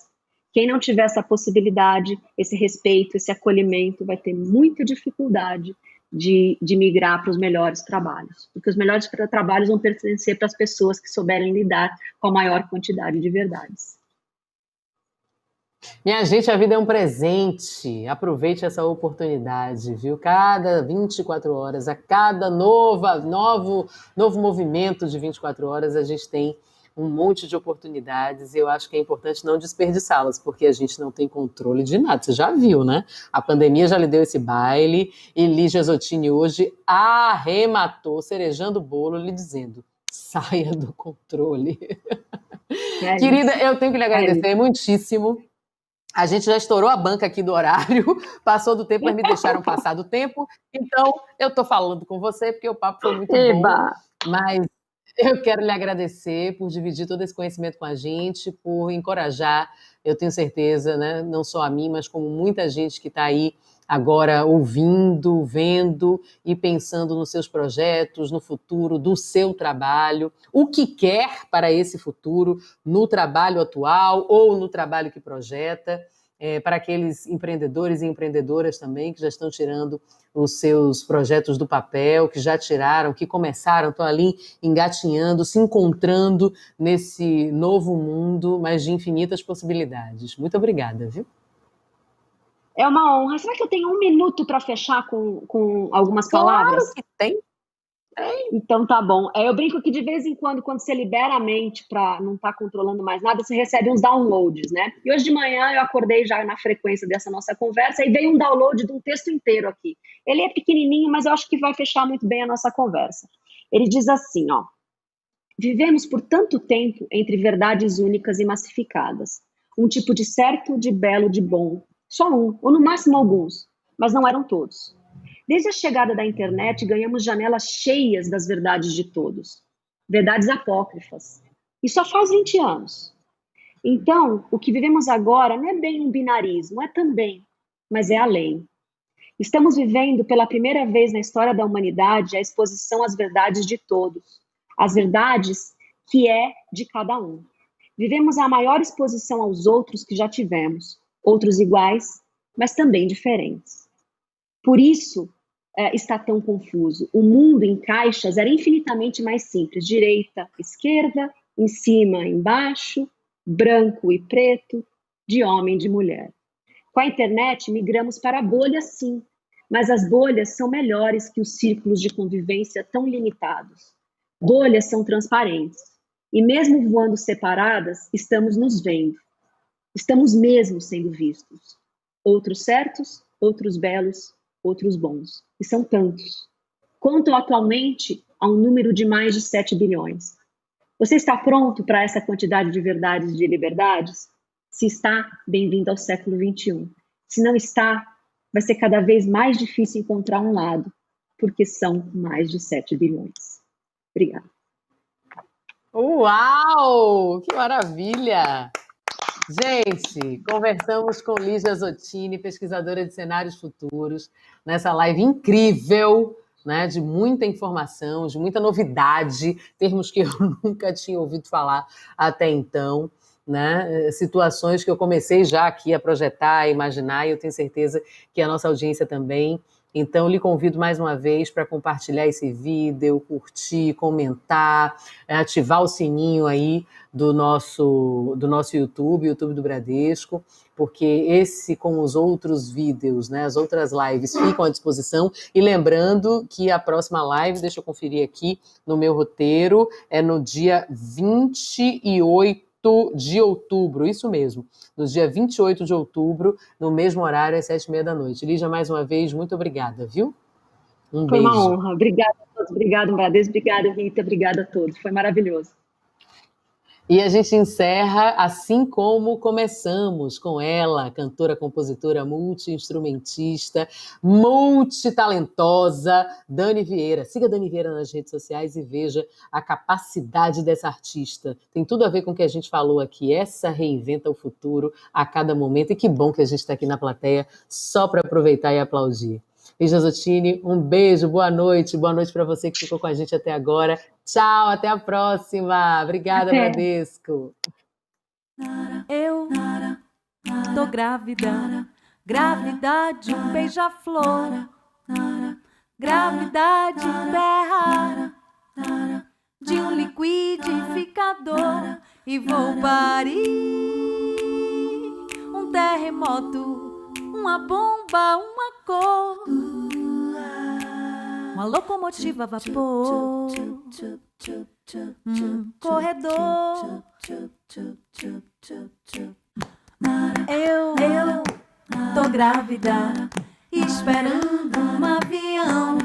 Speaker 3: Quem não tiver essa possibilidade, esse respeito, esse acolhimento, vai ter muita dificuldade de migrar para os melhores trabalhos. Porque os melhores trabalhos vão pertencer para as pessoas que souberem lidar com a maior quantidade de verdades.
Speaker 2: Minha gente, a vida é um presente. Aproveite essa oportunidade, viu? Cada 24 horas, a cada novo movimento de 24 horas, a gente tem um monte de oportunidades, e eu acho que é importante não desperdiçá-las, porque a gente não tem controle de nada. Você já viu, né? A pandemia já lhe deu esse baile, e Lígia Zottini hoje arrematou, cerejando o bolo, lhe dizendo: saia do controle. Querida, eu tenho que lhe agradecer muitíssimo. A gente já estourou a banca aqui do horário, passou do tempo, mas me deixaram passar do tempo. Então, eu estou falando com você porque o papo foi muito bom. Mas eu quero lhe agradecer por dividir todo esse conhecimento com a gente, por encorajar, eu tenho certeza, né, não só a mim, mas como muita gente que está aí agora ouvindo, vendo e pensando nos seus projetos, no futuro do seu trabalho, o que quer para esse futuro, no trabalho atual ou no trabalho que projeta, para aqueles empreendedores e empreendedoras também que já estão tirando os seus projetos do papel, que já tiraram, que começaram, estão ali engatinhando, se encontrando nesse novo mundo, mas de infinitas possibilidades. Muito obrigada, viu?
Speaker 3: É uma honra. Será que eu tenho 1 minuto para fechar com algumas palavras?
Speaker 2: Claro que tem.
Speaker 3: Então tá bom. Eu brinco que de vez em quando você libera a mente para não estar controlando mais nada, você recebe uns downloads, né? E hoje de manhã eu acordei já na frequência dessa nossa conversa e veio um download de um texto inteiro aqui. Ele é pequenininho, mas eu acho que vai fechar muito bem a nossa conversa. Ele diz assim, ó: vivemos por tanto tempo entre verdades únicas e massificadas. Um tipo de certo, de belo, de bom. Só um, ou no máximo alguns, mas não eram todos. Desde a chegada da internet, ganhamos janelas cheias das verdades de todos. Verdades apócrifas. E só faz 20 anos. Então, o que vivemos agora não é bem um binarismo, é também, mas é além. Estamos vivendo pela primeira vez na história da humanidade a exposição às verdades de todos. As verdades que é de cada um. Vivemos a maior exposição aos outros que já tivemos. Outros iguais, mas também diferentes. Por isso, está tão confuso. O mundo em caixas era infinitamente mais simples. Direita, esquerda, em cima, embaixo, branco e preto, de homem e de mulher. Com a internet, migramos para bolhas, sim, mas as bolhas são melhores que os círculos de convivência tão limitados. Bolhas são transparentes, e mesmo voando separadas, estamos nos vendo. Estamos mesmo sendo vistos. Outros certos, outros belos, outros bons. E são tantos. Contam atualmente a um número de mais de 7 bilhões. Você está pronto para essa quantidade de verdades e de liberdades? Se está, bem-vindo ao século XXI. Se não está, vai ser cada vez mais difícil encontrar um lado, porque são mais de 7 bilhões. Obrigada.
Speaker 2: Uau! Que maravilha! Gente, conversamos com Lígia Zottini, pesquisadora de cenários futuros, nessa live incrível, né, de muita informação, de muita novidade, termos que eu nunca tinha ouvido falar até então, né, situações que eu comecei já aqui a projetar, a imaginar, e eu tenho certeza que a nossa audiência também. Então, lhe convido mais uma vez para compartilhar esse vídeo, curtir, comentar, ativar o sininho aí do nosso YouTube do Bradesco, porque esse, como os outros vídeos, né, as outras lives ficam à disposição. E lembrando que a próxima live, deixa eu conferir aqui no meu roteiro, é no dia 28 de outubro, isso mesmo, no dia 28 de outubro, no mesmo horário, às 7h30 da noite. Lígia, mais uma vez, muito obrigada, viu? Um beijo.
Speaker 3: Foi uma honra. Obrigada a todos. Obrigada, Bradesco. Obrigada, Rita. Obrigada a todos. Foi maravilhoso.
Speaker 2: E a gente encerra assim como começamos, com ela, cantora, compositora, multi-instrumentista, multitalentosa, Dani Vieira. Siga a Dani Vieira nas redes sociais e veja a capacidade dessa artista. Tem tudo a ver com o que a gente falou aqui. Essa reinventa o futuro a cada momento. E que bom que a gente está aqui na plateia só para aproveitar e aplaudir. Lígia Zottini, um beijo, boa noite para você que ficou com a gente até agora. Tchau, até a próxima. Obrigada, Bradesco.
Speaker 1: Eu tô grávida, gravidade, um beija-flor, gravidade, terra, de um liquidificador, e vou parir um terremoto, uma bomba, uma cor, uma locomotiva a vapor. corredor. Eu tô grávida, esperando um avião.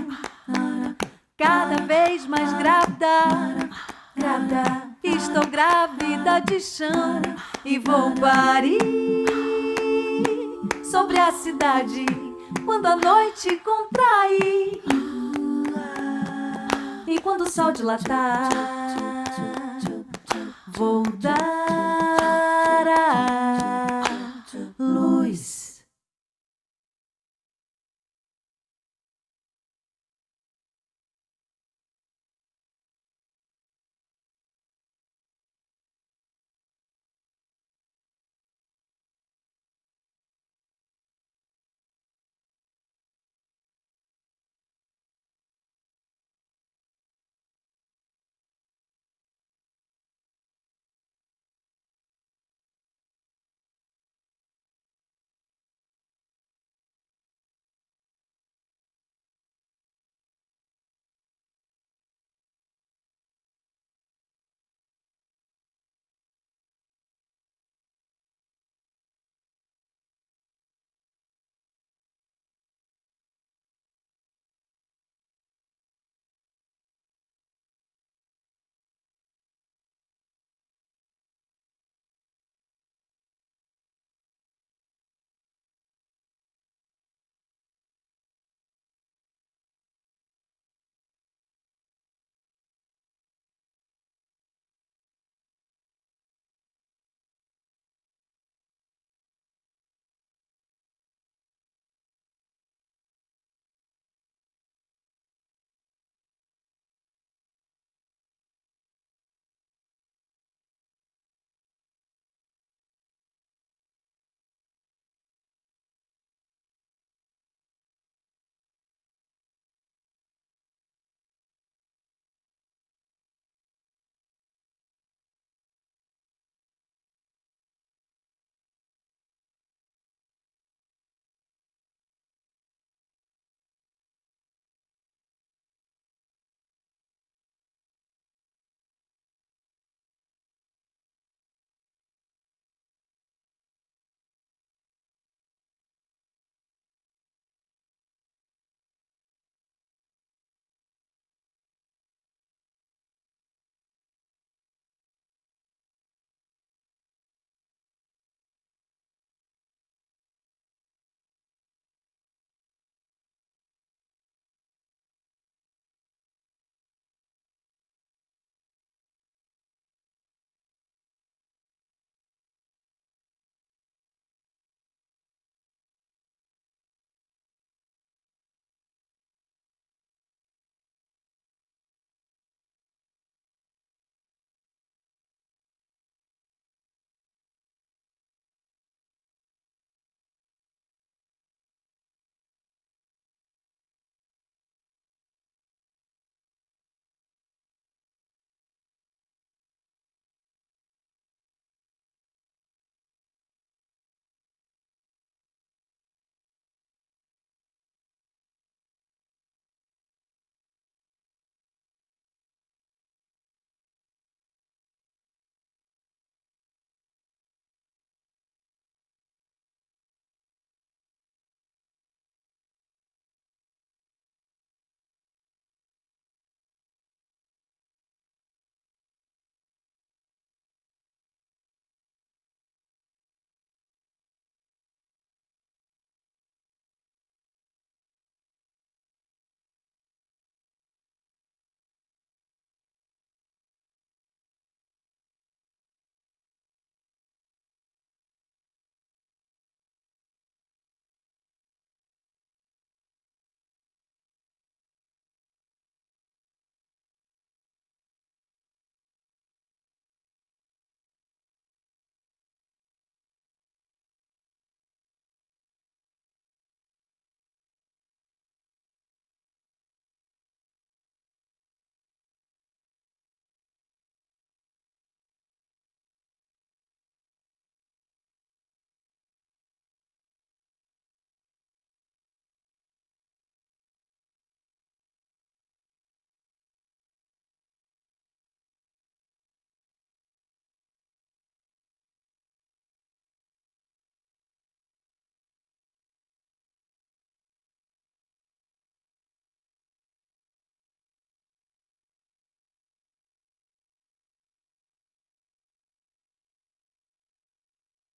Speaker 1: Cada vez mais grávida, grávida. Estou grávida de chão e vou parir sobre a cidade quando a noite contrair e quando o sol dilatar, vou dar